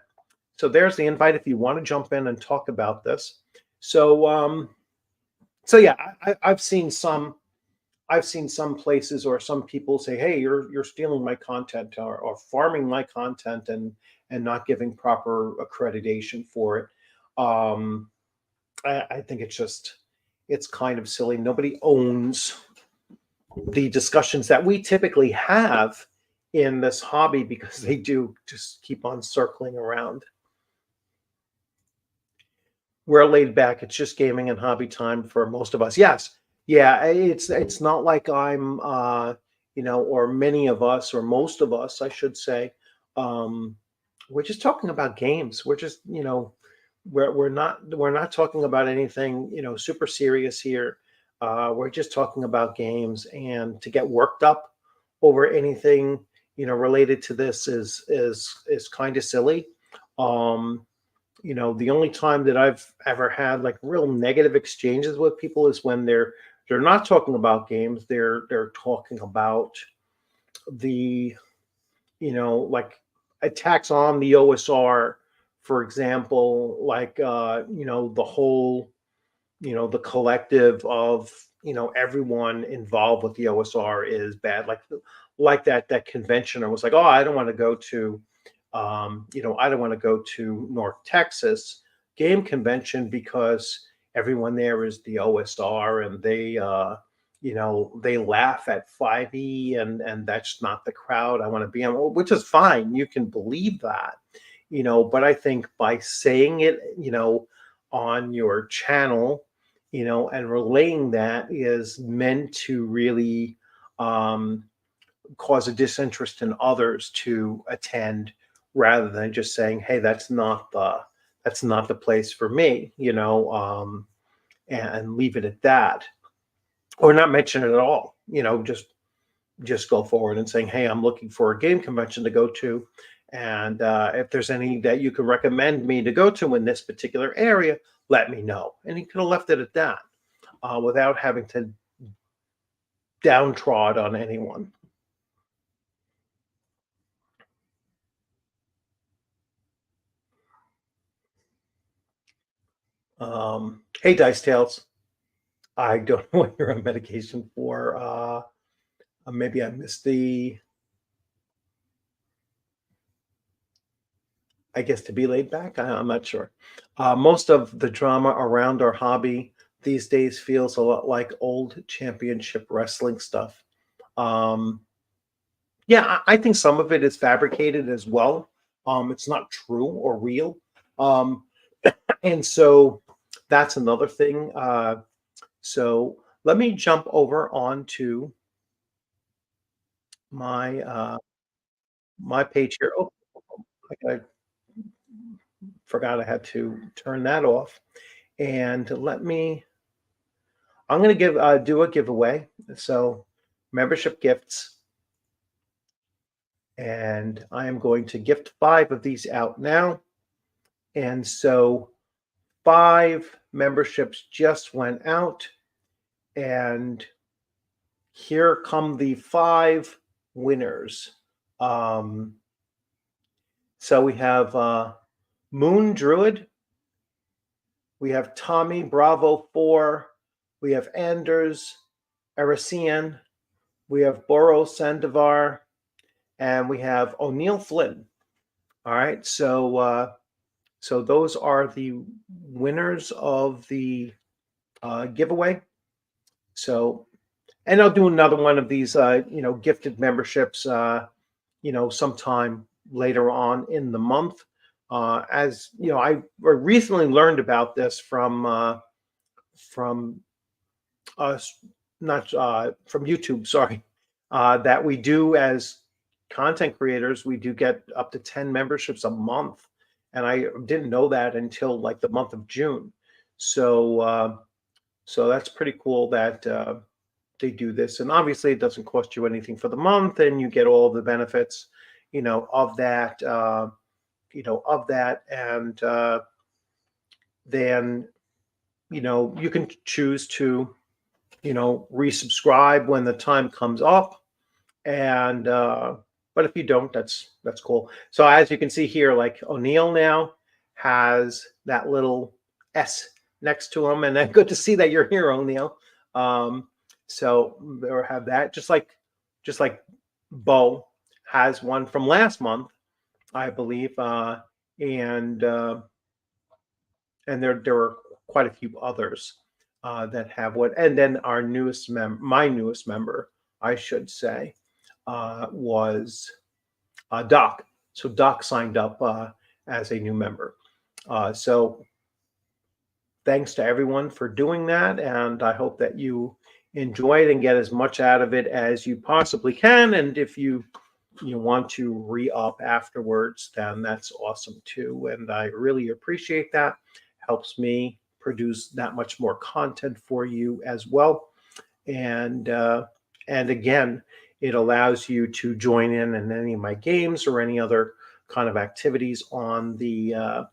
So there's the invite if you want to jump in and talk about this. So yeah, I've seen some places or some people say, hey, you're stealing my content, or farming my content, and not giving proper accreditation for it. I think it's kind of silly. Nobody owns the discussions that we typically have in this hobby, because they do just keep on circling around. We're laid back. It's just gaming and hobby time for most of us. Yes. Yeah, it's not like I'm or many of us, or most of us, I should say, um we're just talking about games. We're just, we're not talking about anything, super serious here. We're just talking about games, and to get worked up over anything, related to this is kind of silly. Um the only time that I've ever had like real negative exchanges with people is when they're not talking about games. They're talking about the, like attacks on the OSR, for example, like the whole, the collective of, everyone involved with the OSR is bad. Like that conventioner was like, oh, I don't want to go to I don't want to go to North Texas game convention because everyone there is the OSR, and they laugh at 5e, and that's not the crowd I want to be on, which is fine. You can believe that, but I think by saying it, on your channel, and relaying that is meant to really um, cause a disinterest in others to attend, rather than just saying, hey, that's not the place for me, and leave it at that, or not mention it at all. Just go forward and saying, hey, I'm looking for a game convention to go to, and if there's any that you could recommend me to go to in this particular area, let me know. And he could have left it at that, without having to downtrod on anyone. Hey, Dice Tales. I don't know what you're on medication for. Maybe I missed I guess, to be laid back. I'm not sure. Most of the drama around our hobby these days feels a lot like old championship wrestling stuff. Um, yeah, I think some of it is fabricated as well. It's not true or real. Um, and so that's another thing. So let me jump over onto my my page here. Oh, I forgot I had to turn that off. And I'm going to do a giveaway. So membership gifts, and I am going to gift 5 of these out now. And so 5 memberships just went out, and here come the 5 winners. Um, So we have Moon Druid, we have Tommy Bravo 4, we have Anders, Erisian, we have Boros Sandovar, and we have O'Neill Flynn. All right, so those are the winners of the giveaway. So, and I'll do another one of these, gifted memberships, sometime later on in the month. As you know, I recently learned about this from us, not from YouTube. Sorry, that we do as content creators, we do get up to 10 memberships a month, and I didn't know that until like the month of June. So that's pretty cool that they do this, and obviously it doesn't cost you anything for the month, and you get all the benefits, of that, and then you can choose to resubscribe when the time comes up, and but if you don't, that's cool. So as you can see here, like O'Neill now has that little S next to him, and then good to see that you're here, O'Neill. So or have that, just like Bo has one from last month, I believe, and there are quite a few others that have one. And then our my newest member, I should say, was Doc. So Doc signed up as a new member. So thanks to everyone for doing that, and I hope that you enjoy it and get as much out of it as you possibly can. And if you want to re-up afterwards, then that's awesome too. And I really appreciate that. Helps me produce that much more content for you as well. And again, it allows you to join in any of my games or any other kind of activities on the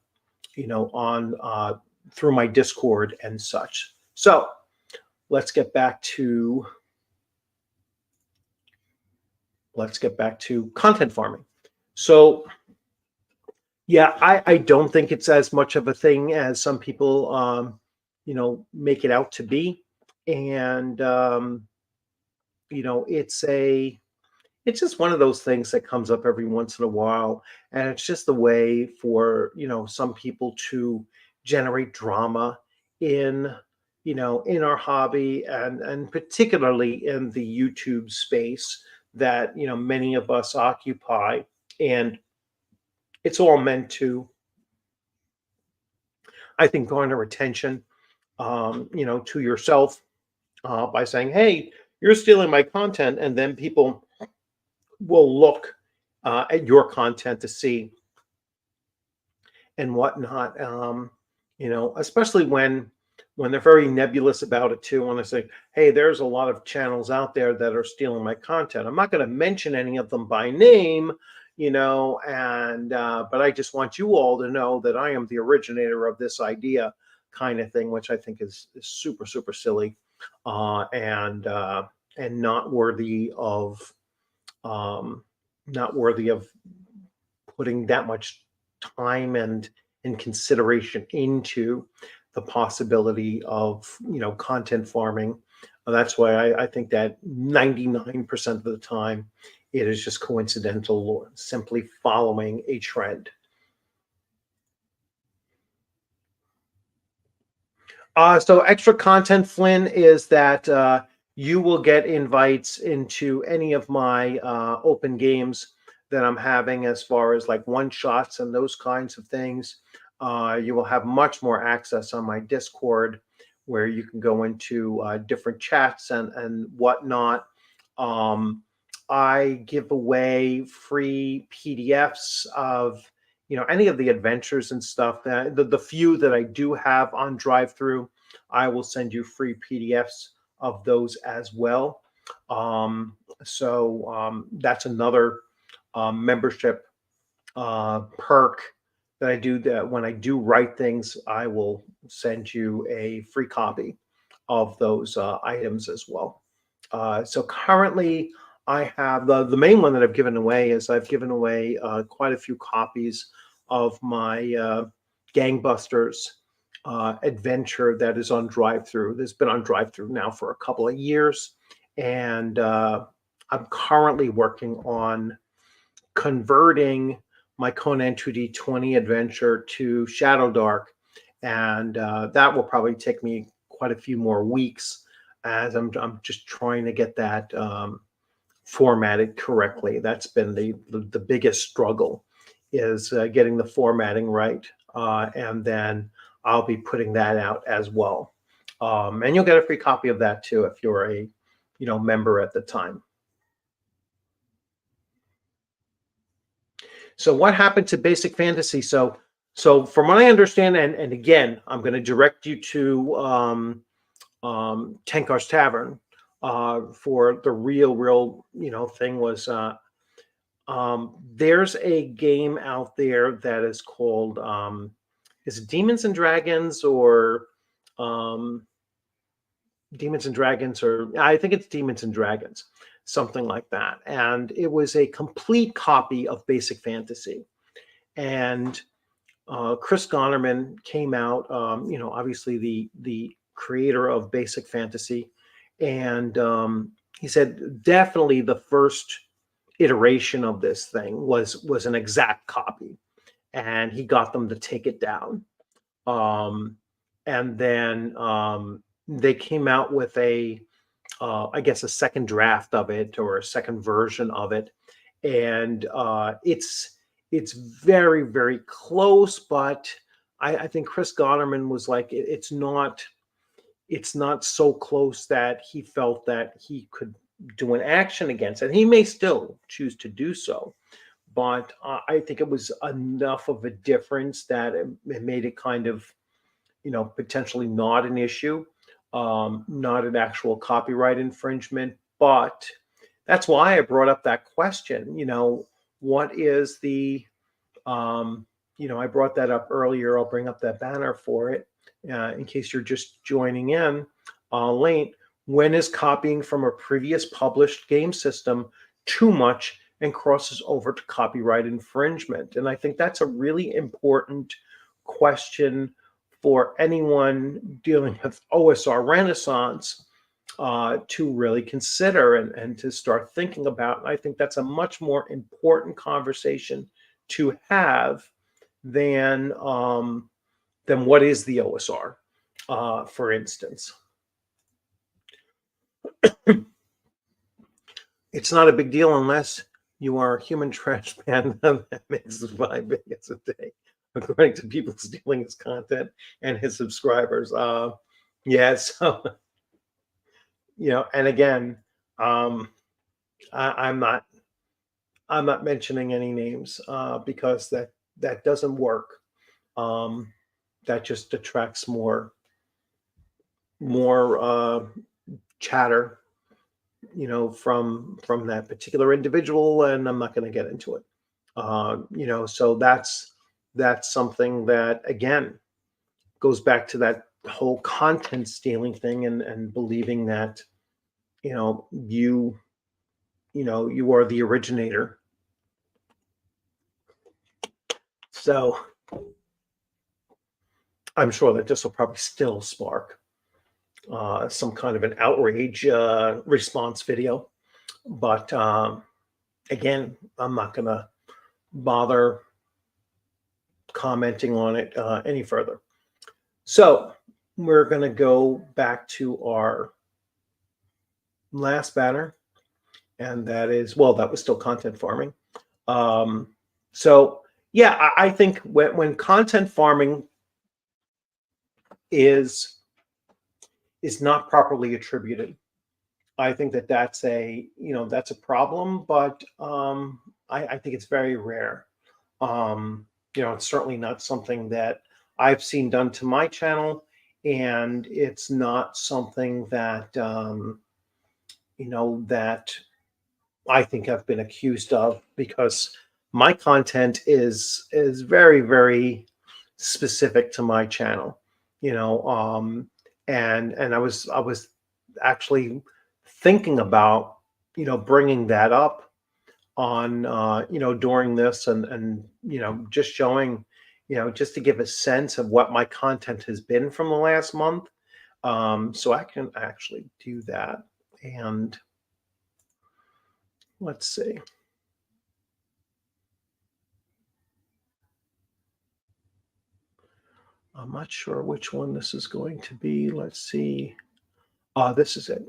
through my Discord and such. So let's get back to content farming. So yeah, I don't think it's as much of a thing as some people make it out to be. And it's just one of those things that comes up every once in a while, and it's just a way for some people to generate drama in in our hobby, and particularly in the YouTube space that many of us occupy. And it's all meant to, I think, garner attention to yourself by saying, hey, you're stealing my content, and then people will look at your content to see and whatnot. Especially when they're very nebulous about it too. When they say, "Hey, there's a lot of channels out there that are stealing my content." I'm not going to mention any of them by name, and but I just want you all to know that I am the originator of this idea, kind of thing, which I think is super super silly, and not worthy of putting that much time and consideration into the possibility of content farming. That's why I think that 99% of the time it is just coincidental or simply following a trend. So extra content, Flynn, is that you will get invites into any of my open games that I'm having, as far as like one shots and those kinds of things. You will have much more access on my Discord, where you can go into different chats and whatnot. I give away free PDFs of any of the adventures and stuff. That the few that I do have on drive through, I will send you free PDFs of those as well. So that's another membership perk that I do, that when I do write things, I will send you a free copy of those items as well. So currently I have the main one that I've given away is I've given away quite a few copies of my Gangbusters adventure that is on drive-through. That's been on drive-through now for a couple of years, and I'm currently working on converting my Conan 2D20 adventure to Shadow Dark, and that will probably take me quite a few more weeks as I'm just trying to get that formatted correctly. That's been the biggest struggle is getting the formatting right, and then I'll be putting that out as well. And you'll get a free copy of that too if you're a member at the time. So what happened to Basic Fantasy? So from what I understand, and again, I'm going to direct you to Tenkar's Tavern for the real thing was there's a game out there that is called is it Demons and Dragons or um, Demons and Dragons, or I think it's Demons and Dragons, something like that. And it was a complete copy of Basic Fantasy. And Chris Gonerman came out, obviously the creator of Basic Fantasy, and he said definitely the first iteration of this thing was an exact copy, and he got them to take it down. And then they came out with I guess a second draft of it or a second version of it, and it's very, very close, but I think Chris Gonerman was like, it's not so close that he felt that he could do an action against it. He may still choose to do so, but I think it was enough of a difference that it made it kind of, potentially not an issue, not an actual copyright infringement. But that's why I brought up that question. What is the, I brought that up earlier. I'll bring up that banner for it in case you're just joining in late. When is copying from a previous published game system too much and crosses over to copyright infringement? And I think that's a really important question for anyone dealing with OSR Renaissance to really consider and to start thinking about. I think that's a much more important conversation to have than what is the OSR, for instance. It's not a big deal unless you are a human trash man that makes 5 minutes a day, according to people stealing his content and his subscribers. Yeah, so and again, I'm not mentioning any names because that doesn't work. That just attracts more chatter, from that particular individual, and I'm not going to get into it. So that's something that again goes back to that whole content stealing thing and believing that you are the originator. So I'm sure that this will probably still spark some kind of an outrage response video, but again, I'm not going to bother commenting on it any further. So we're going to go back to our last banner, and that is, well, that was still content farming. So yeah, I think when content farming is not properly attributed, I think that's a problem, but I think it's very rare. It's certainly not something that I've seen done to my channel, and it's not something that that I think I've been accused of, because my content is very, very specific to my channel, and I was actually thinking about bringing that up on, during this, and just showing, just to give a sense of what my content has been from the last month. So I can actually do that. And let's see. I'm not sure which one this is going to be. Let's see. This is it.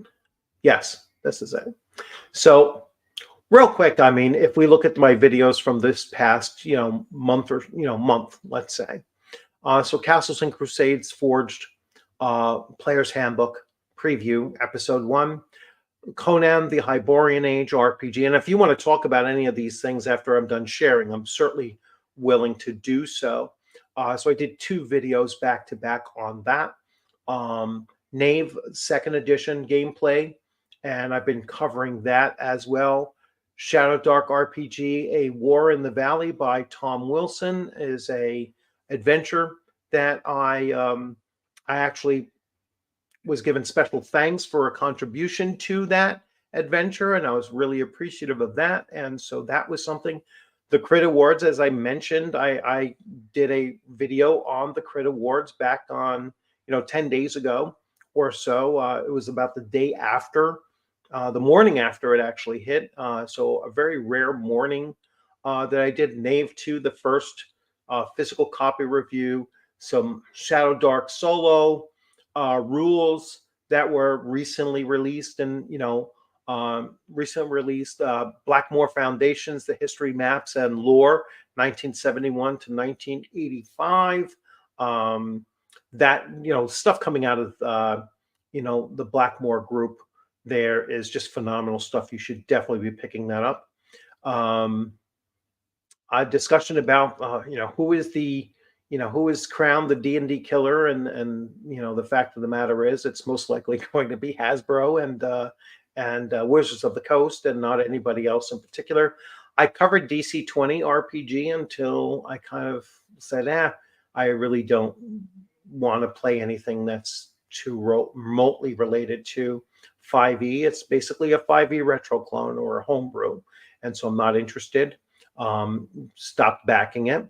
Yes, this is it. So real quick, I mean, if we look at my videos from this past, month, or month, let's say. So Castles and Crusades Forged, Player's Handbook Preview, Episode 1, Conan the Hyborian Age RPG. And if you want to talk about any of these things after I'm done sharing, I'm certainly willing to do so. So I did 2 videos back to back on that. Knave second edition gameplay, and I've been covering that as well. Shadow Dark RPG, A War in the Valley by Tom Wilson is a adventure that I actually was given special thanks for a contribution to that adventure, and I was really appreciative of that. And so that was something. The Crit Awards, as I mentioned, I did a video on the Crit Awards back on 10 days ago or so. It was about the day after, the morning after it actually hit. So a very rare morning that I did. Knave 2, the first physical copy review, some Shadow Dark solo rules that were recently released, and recently released Blackmore Foundations, the history, maps, and lore, 1971 to 1985. That stuff coming out of the Blackmore group there is just phenomenal stuff. You should definitely be picking that up. A discussion about who is crowned the D&D killer, and the fact of the matter is it's most likely going to be Hasbro and Wizards of the Coast, and not anybody else in particular. I covered DC-20 RPG until I kind of said, I really don't want to play anything that's too remotely related to 5e. It's basically a 5e retro clone or a homebrew, and so I'm not interested. Stopped backing it.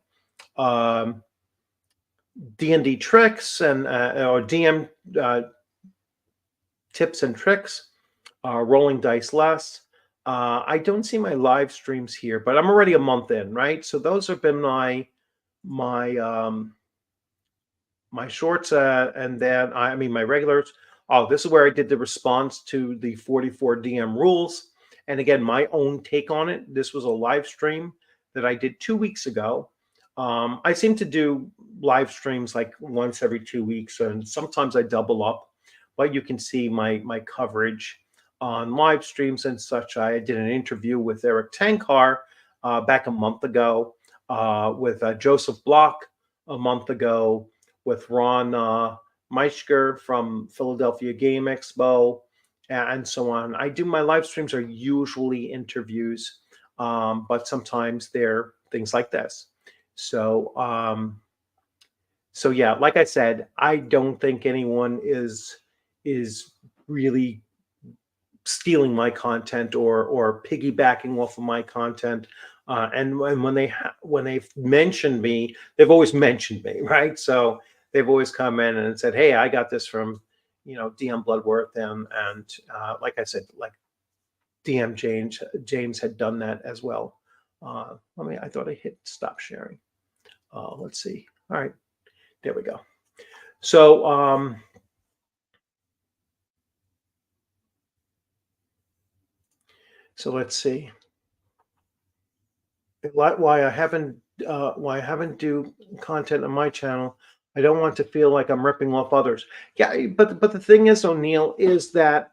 D&D tricks and or DM tips and tricks. Rolling dice less. I don't see my live streams here, but I'm already a month in, right? So those have been my shorts, and then my regulars. Oh, this is where I did the response to the 44 DM rules, and again, my own take on it. This was a live stream that I did 2 weeks ago. I seem to do live streams like once every 2 weeks, and sometimes I double up. But you can see my coverage on live streams and such. I did an interview with Eric Tankar back a month ago, with Joseph Block a month ago, with Ron Meischger from Philadelphia Game Expo, and so on. My live streams are usually interviews, but sometimes they're things like this. So, yeah, like I said, I don't think anyone is really stealing my content or piggybacking off of my content. And when they've mentioned me, they've always mentioned me, right? So they've always come in and said, "Hey, I got this from DM Bloodworth," and like I said, like DM James had done that as well. I thought I hit stop sharing. Let's see. All right, there we go. So let's see. Why I haven't do content on my channel. I don't want to feel like I'm ripping off others. Yeah, but the thing is, O'Neill, is that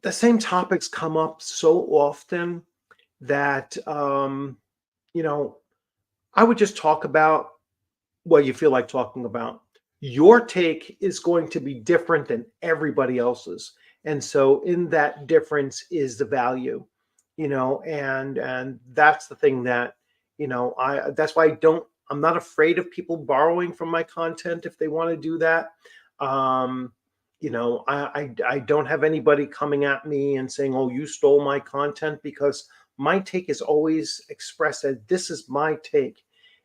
the same topics come up so often that I would just talk about what you feel like talking about. Your take is going to be different than everybody else's, and so in that difference is the value, and that's the thing that that's why I'm not afraid of people borrowing from my content if they want to do that. I don't have anybody coming at me and saying, "Oh, you stole my content," because my take is always expressed as this is my take.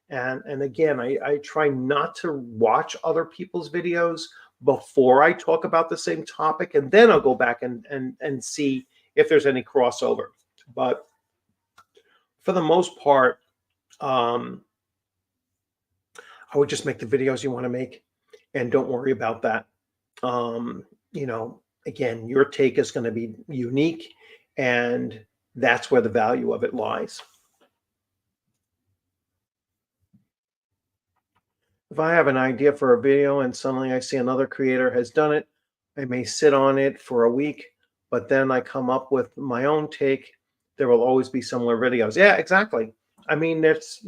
And again, I try not to watch other people's videos before I talk about the same topic, and then I'll go back and see if there's any crossover. But for the most part, um, I would just make the videos you want to make and don't worry about that. Again, your take is going to be unique, and that's where the value of it lies. If I have an idea for a video and suddenly I see another creator has done it, I may sit on it for a week, but then I come up with my own take. There will always be similar videos. Yeah, exactly. I mean, it's,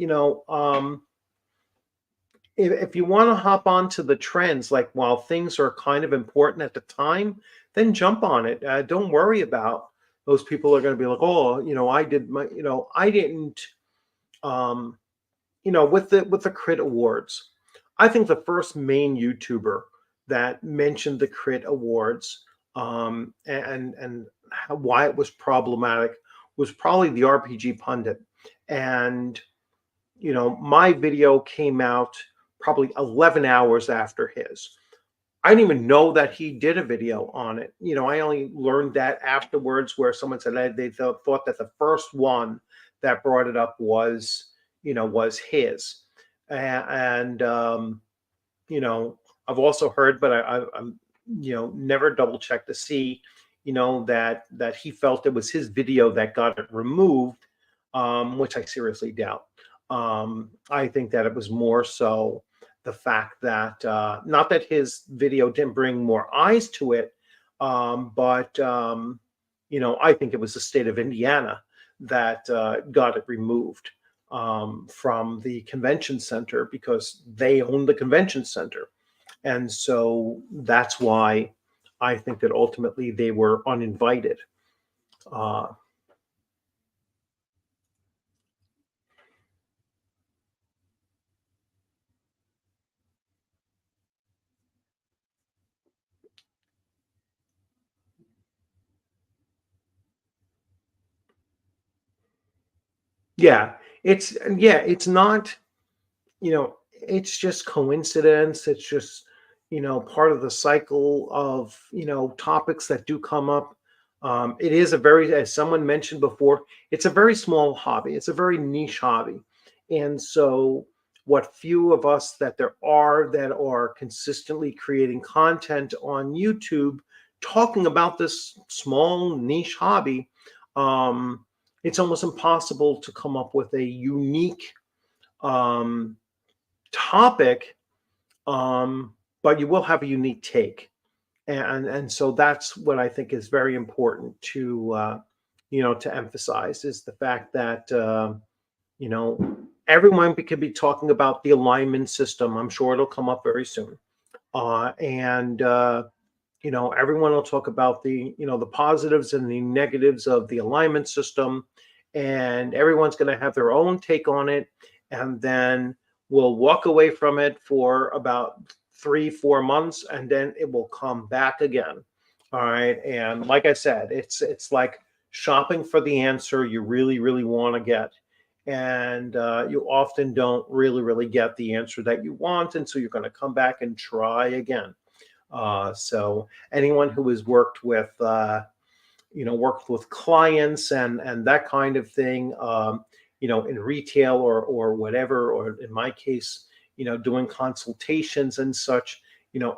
if you want to hop onto the trends, like while things are kind of important at the time, then jump on it. Don't worry about those people are going to be like, oh, I did my, I didn't, um, with the Crit Awards. I think the first main YouTuber that mentioned the Crit Awards, and why it was problematic was probably the RPG pundit. And my video came out probably 11 hours after his. I didn't even know that he did a video on it. I only learned that afterwards, where someone said they thought that the first one that brought it up was his. And I've also heard, but I'm never double checked to see, that he felt it was his video that got it removed, which I seriously doubt. I think that it was more so the fact that not that his video didn't bring more eyes to it, but I think it was the state of Indiana that got it removed from the convention center because they own the convention center. And so that's why I think that ultimately they were uninvited. Uh, it's not, it's just coincidence. It's just, part of the cycle of, topics that do come up. It is a very, as someone mentioned before, it's a very small hobby. It's a very niche hobby. And so, what few of us that are consistently creating content on YouTube talking about this small niche hobby, it's almost impossible to come up with a unique um, topic, but you will have a unique take, and so that's what I think is very important to emphasize is the fact that you know everyone could be talking about the alignment system. I'm sure it'll come up very soon, and everyone will talk about the positives and the negatives of the alignment system, and everyone's going to have their own take on it, and then we'll walk away from it for about 3-4 months, and then it will come back again. All right, and like I said, it's like shopping for the answer you really really want to get, and you often don't really get the answer that you want, and so you're going to come back and try again. So anyone who has worked with clients and that kind of thing, in retail or whatever, or in my case, doing consultations and such,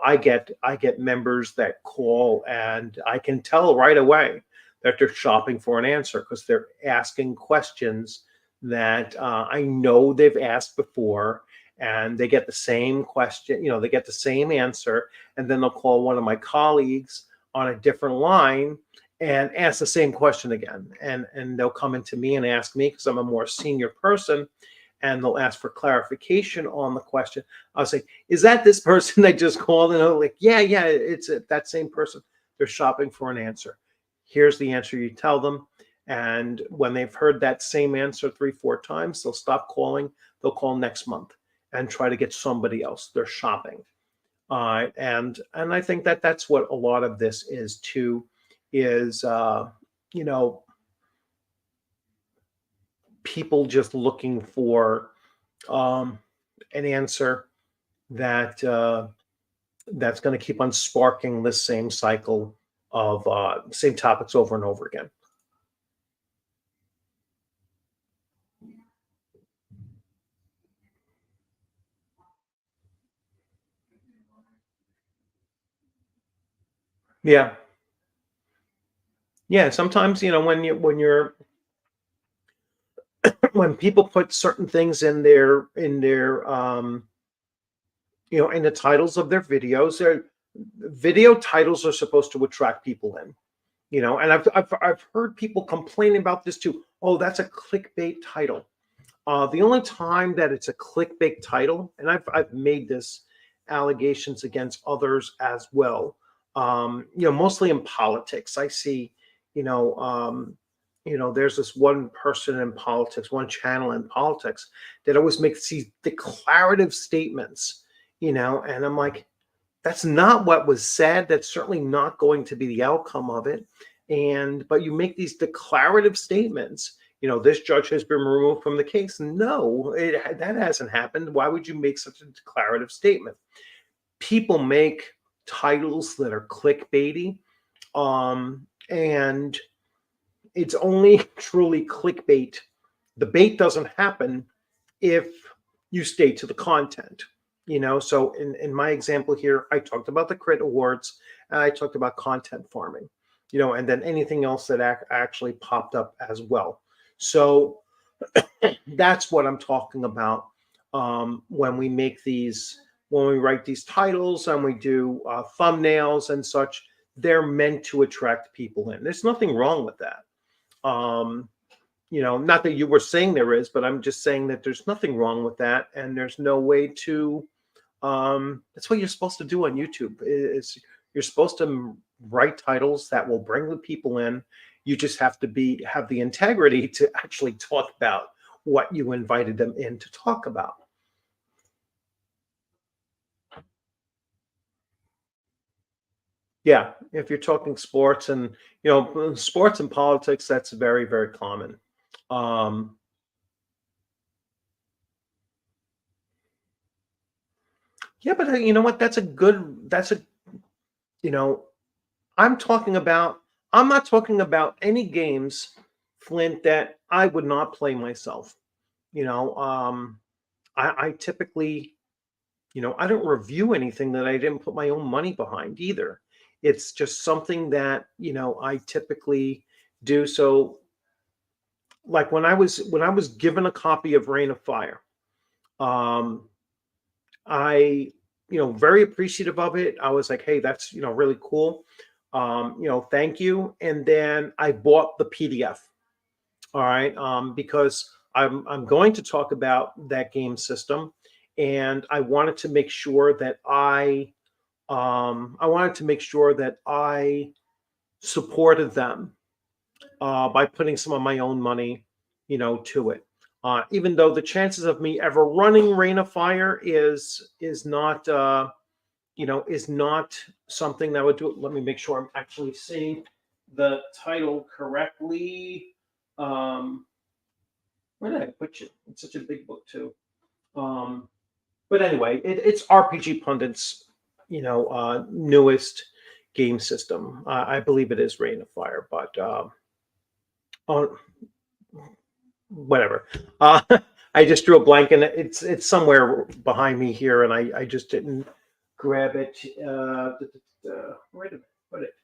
I get members that call, and I can tell right away that they're shopping for an answer because they're asking questions that I know they've asked before, and they get the same question, they get the same answer, and then they'll call one of my colleagues on a different line and ask the same question again, and they'll come into me and ask me because I'm a more senior person, and they'll ask for clarification on the question. I'll say, is that this person that just called? And I'm like, yeah, it's that same person. They're shopping for an answer. Here's the answer you tell them, and when they've heard that same answer 3-4 times, they'll stop calling. They'll call next month and try to get somebody else. They're shopping. And I think that that's what a lot of this is too, is you know people just looking for um, an answer that that's going to keep on sparking this same cycle of same topics over and over again. Yeah, yeah. Sometimes when you're when people put certain things in the titles of their videos, their video titles are supposed to attract people in. And I've heard people complaining about this too. Oh, that's a clickbait title. The only time that it's a clickbait title, and I've made this allegations against others as well. Mostly in politics, I see. You know, um, there's this one person in politics, one channel in politics that always makes these declarative statements. And I'm like, that's not what was said. That's certainly not going to be the outcome of it. But you make these declarative statements. This judge has been removed from the case. No, that hasn't happened. Why would you make such a declarative statement? People make titles that are clickbaity, and it's only truly clickbait. The bait doesn't happen if you stay to the content. So in my example here, I talked about the crit awards and I talked about content farming, and then anything else that actually popped up as well. So that's what I'm talking about when we make these, when we write these titles and we do thumbnails and such. They're meant to attract people in. There's nothing wrong with that. Not that you were saying there is, but I'm just saying that there's nothing wrong with that, and there's no way to. That's what you're supposed to do on YouTube. Is you're supposed to write titles that will bring the people in. You just have to have the integrity to actually talk about what you invited them in to talk about. Yeah, if you're talking sports and sports and politics, that's very, very common. Um, yeah, but you know what? That's a you know I'm talking about I'm not talking about any games, Flint, that I would not play myself. You know, I typically, I don't review anything that I didn't put my own money behind either. It's just something that, I typically do. So like when I was given a copy of Reign of Fire, um, I, very appreciative of it. I was like, hey, that's, really cool. Thank you. And then I bought the PDF. All right. Because I'm going to talk about that game system, and I wanted to make sure that I supported them by putting some of my own money, to it. Even though the chances of me ever running Rain of Fire is not something that I would do. Let me make sure I'm actually saying the title correctly. Um, where did I put it? It's such a big book too. Um, but anyway, it's RPG Pundit's, newest game system. I believe it is Reign of Fire, but oh, whatever. Uh, I just drew a blank, and it's somewhere behind me here, and I just didn't grab it. Where did I put it?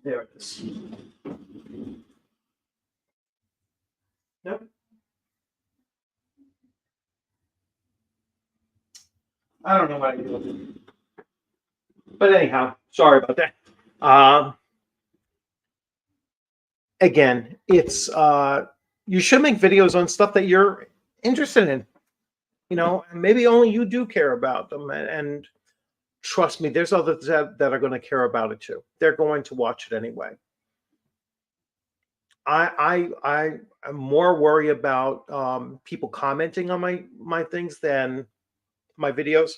There it is. Nope. I don't know what I do with it. But anyhow, sorry about that. Um, Again, it's you should make videos on stuff that you're interested in. And maybe only you do care about them, and trust me, there's others that are going to care about it too. They're going to watch it anyway. I'm more worried about people commenting on my things than my videos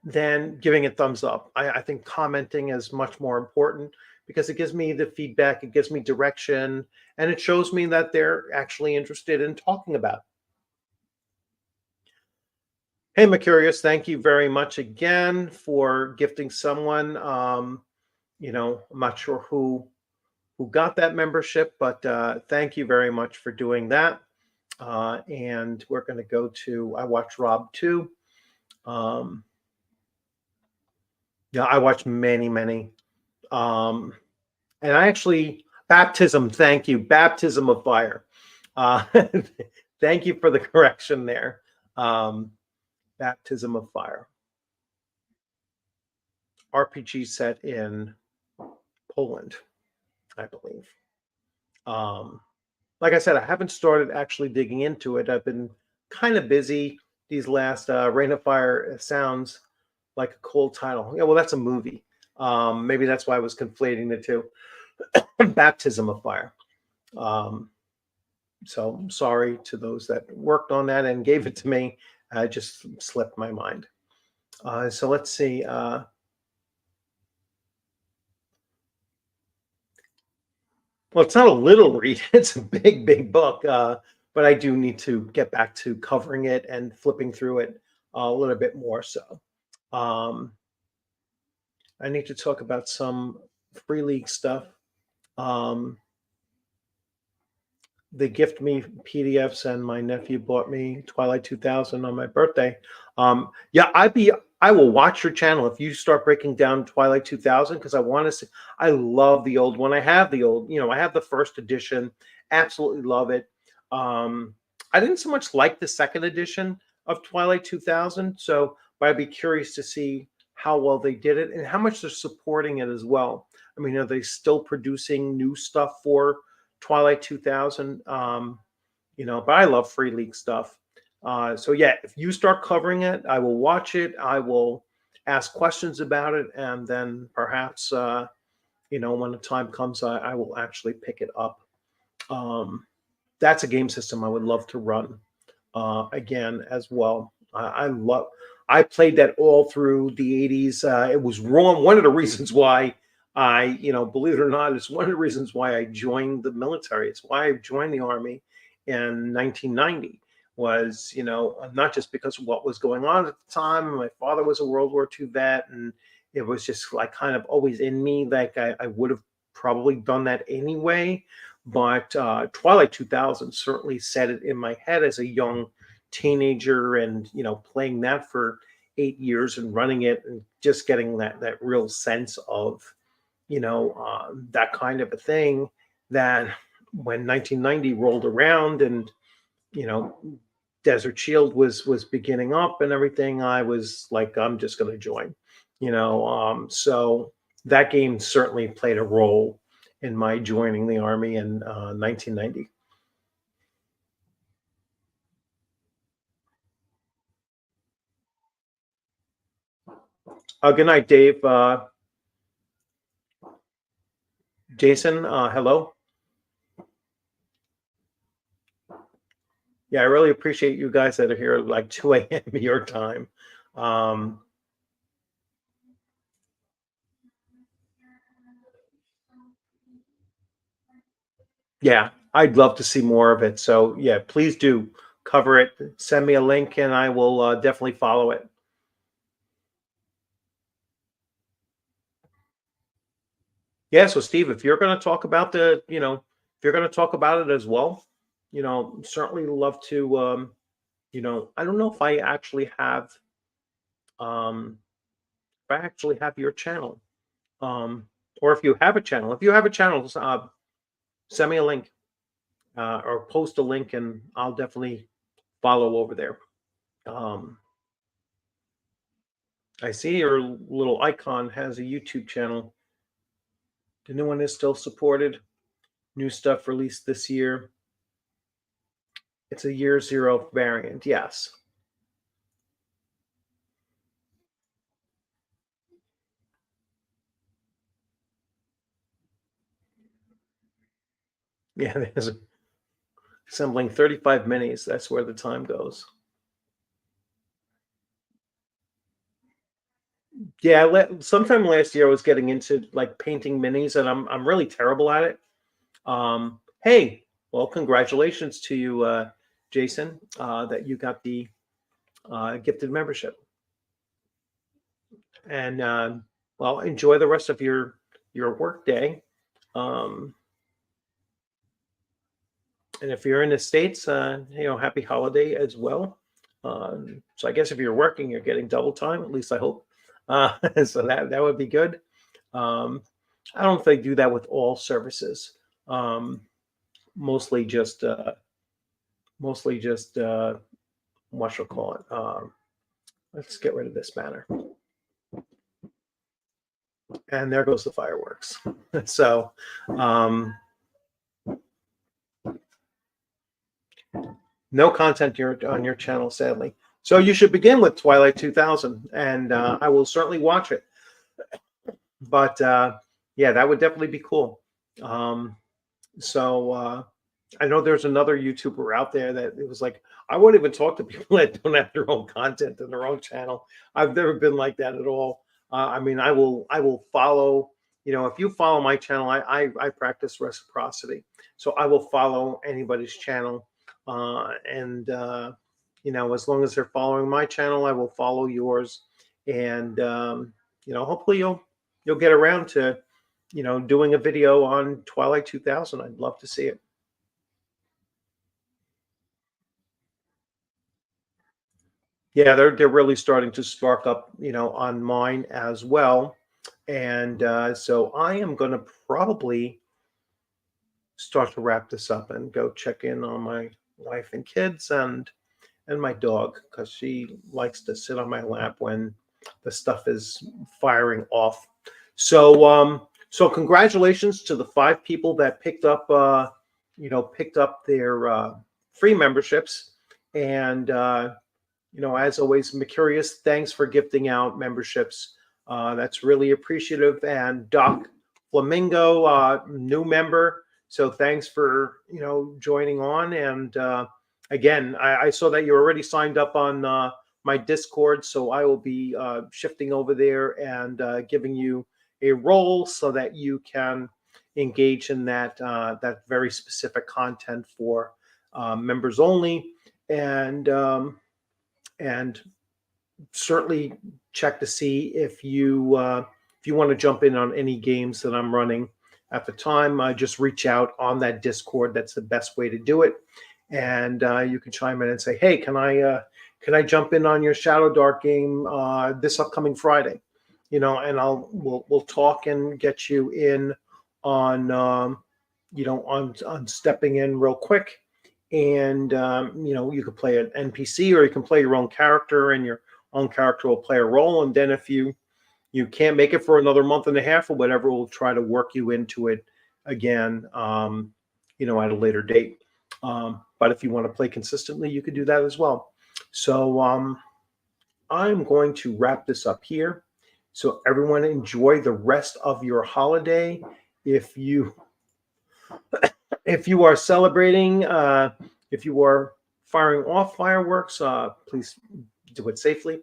than giving it thumbs up. I think commenting is much more important because it gives me the feedback, it gives me direction, and it shows me that they're actually interested in talking about it. Hey, Mercurius, thank you very much again for gifting someone. I'm not sure who got that membership, but thank you very much for doing that. And we're going to go to I watched Rob too. Um, yeah, I watched many. Um, and I actually baptism. Thank you, baptism of fire. Uh, thank you for the correction there. Um, baptism of fire. RPG set in Poland, I believe. Um, like I said, I haven't started actually digging into it. I've been kind of busy these last. Rain of Fire sounds like a cool title. Yeah, well, that's a movie. Maybe that's why I was conflating the two. Baptism of Fire. Um, so sorry to those that worked on that and gave it to me. I just slipped my mind. So let's see. Well, it's not a little read. It's a big book. But I do need to get back to covering it and flipping through it a little bit more. So um, I need to talk about some free league stuff. Um, they gift me PDFs, and my nephew bought me Twilight 2000 on my birthday. Yeah, I will watch your channel if you start breaking down Twilight 2000 because I want to see. I love the old one. I have the old, I have the first edition. Absolutely love it. Um, I didn't so much like the second edition of Twilight 2000, so but I'd be curious to see how well they did it and how much they're supporting it as well. I mean, are they still producing new stuff for Twilight 2000? But I love Free League stuff. So yeah, if you start covering it, I will watch it. I will ask questions about it, and then perhaps when the time comes, I will actually pick it up. Um, that's a game system I would love to run again as well. I love. I played that all through the '80s. It was wrong. One of the reasons why believe it or not, it's one of the reasons why I joined the military. It's why I joined the army in 1990. Was not just because of what was going on at the time. My father was a World War II vet, and it was just like kind of always in me. Like I would have probably done that anyway. But Twilight 2000 certainly set it in my head as a young teenager, and playing that for 8 years and running it and just getting that real sense of that kind of a thing. That when 1990 rolled around and you know Desert Shield was beginning up and everything, I was like, I'm just going to join. So that game certainly played a role in my joining the army in 1990. Good night, Dave. Jason, hello. Yeah, I really appreciate you guys that are here at like 2 a.m. your time. Um, yeah, I'd love to see more of it. So, yeah, please do cover it. Send me a link and I will definitely follow it. Yeah, so Steve, if you're going to talk about if you're going to talk about it as well, certainly love to, I don't know um, if I actually have your channel, um, or if you have a channel. If you have a channel, send me a link or post a link, and I'll definitely follow over there. Um, I see your little icon has a YouTube channel. The new one is still supported. New stuff released this year. It's a year zero variant. Yes. Yeah, there's assembling 35 minis. That's where the time goes. Yeah, sometime last year I was getting into like painting minis, and I'm really terrible at it. Hey, well, congratulations to you, Jason, that you got the gifted membership, and well, enjoy the rest of your work day. Um, and if you're in the States, happy holiday as well. So I guess if you're working, you're getting double time. At least I hope. So that would be good. Um, I don't know if they do that with all services. Um, mostly just what shall call it. Let's get rid of this banner. And there goes the fireworks. So um, no content on your channel, sadly. So you should begin with Twilight 2000, and I will certainly watch it. But yeah, that would definitely be cool. Um, so I know there's another YouTuber out there that it was like, I won't even talk to people that don't have their own content in their own channel. I've never been like that at all. I mean, I will follow. If you follow my channel, I practice reciprocity, so I will follow anybody's channel, and as long as they're following my channel, I will follow yours, and hopefully you'll get around to doing a video on Twilight 2000. I'd love to see it. Yeah, they're really starting to spark up, on mine as well. And so I am going to probably start to wrap this up and go check in on my wife and kids and my dog, because she likes to sit on my lap when the stuff is firing off. So congratulations to the 5 people that picked up their free memberships. And as always, Mercurius, thanks for gifting out memberships. That's really appreciative. And Doc Flamingo, new member. So thanks for joining on. And again, I saw that you already signed up on my Discord, so I will be shifting over there and giving you a role so that you can engage in that very specific content for members only. And certainly check to see if you want to jump in on any games that I'm running at the time. Just reach out on that Discord. That's the best way to do it. And you can chime in and say, "Hey, can I jump in on your Shadow Dark game this upcoming Friday?" And we'll talk and get you in on on stepping in real quick. And you could play an NPC, or you can play your own character, and your own character will play a role. And then if you can't make it for another month and a half or whatever, we'll try to work you into it again, at a later date. But if you want to play consistently, you could do that as well. So I'm going to wrap this up here. So everyone enjoy the rest of your holiday. If you are celebrating, if you are firing off fireworks, please do it safely.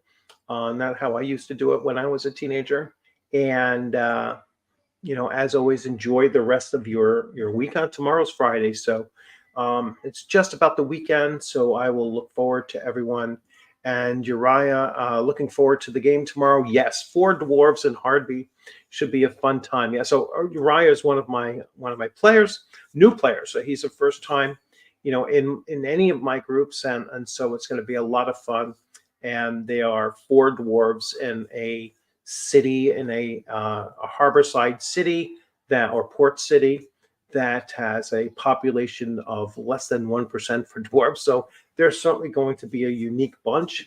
Not how I used to do it when I was a teenager. And as always, enjoy the rest of your weekend. Tomorrow's Friday, so it's just about the weekend. So I will look forward to everyone. And Uriah, looking forward to the game tomorrow. Yes, 4 dwarves and Hardby should be a fun time. Yeah, so Uriah is one of my players, new players. So he's a first time, in any of my groups, and so it's going to be a lot of fun. And they are 4 dwarves in a city, in a harborside city or port city that has a population of less than 1% for dwarves. So they're certainly going to be a unique bunch.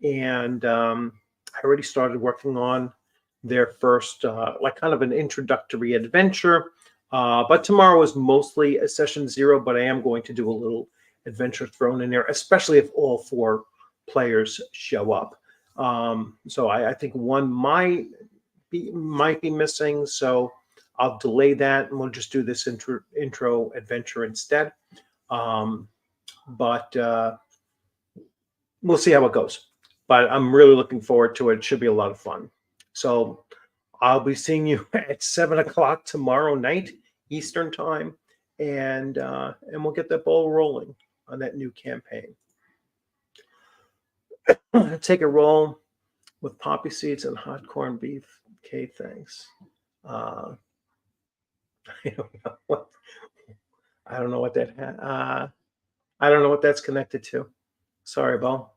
And I already started working on their first, like kind of an introductory adventure. But tomorrow is mostly a session 0, but I am going to do a little adventure thrown in there, especially if all 4 players show up. So I think one might be missing. So I'll delay that and we'll just do this intro adventure instead. But we'll see how it goes. But I'm really looking forward to it. It should be a lot of fun. So I'll be seeing you at 7 o'clock tomorrow night Eastern time, and we'll get that ball rolling on that new campaign. Take a roll with poppy seeds and hot corned beef. Okay, thanks. I don't know what I don't know what that I don't know what that's connected to. Sorry, Bo.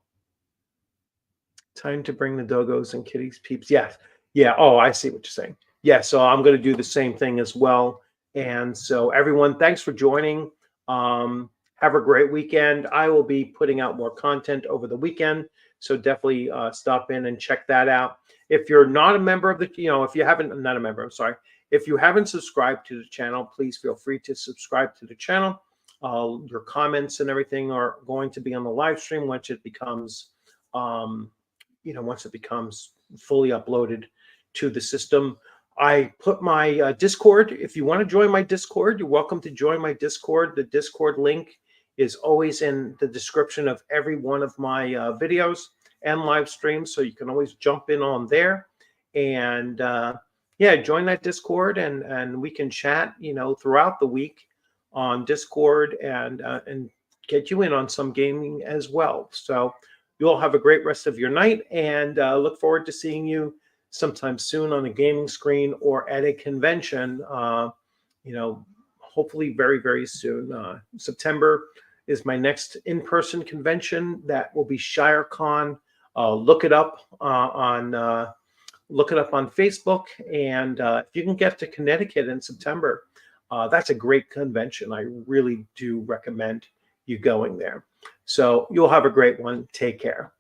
Time to bring the doggos and kitties peeps. Yes. Yeah. Oh, I see what you're saying. Yeah. So I'm going to do the same thing as well. And so everyone, thanks for joining. Have a great weekend. I will be putting out more content over the weekend. So definitely stop in and check that out. If you're not a member of the, if you haven't, not a member, I'm sorry. If you haven't subscribed to the channel, please feel free to subscribe to the channel. Your comments and everything are going to be on the live stream once it becomes, once it becomes fully uploaded to the system. I put my Discord. If you want to join my Discord, you're welcome to join my Discord. The Discord link is always in the description of every one of my videos and live streams, so you can always jump in on there. And yeah, join that Discord, and we can chat, throughout the week on Discord, and get you in on some gaming as well. So you all have a great rest of your night, and look forward to seeing you sometime soon on a gaming screen or at a convention. Hopefully very, very soon. September is my next in-person convention. That will be ShireCon. Look it up on Facebook, and if you can get to Connecticut in September, that's a great convention. I really do recommend you going there. So you'll have a great one. Take care.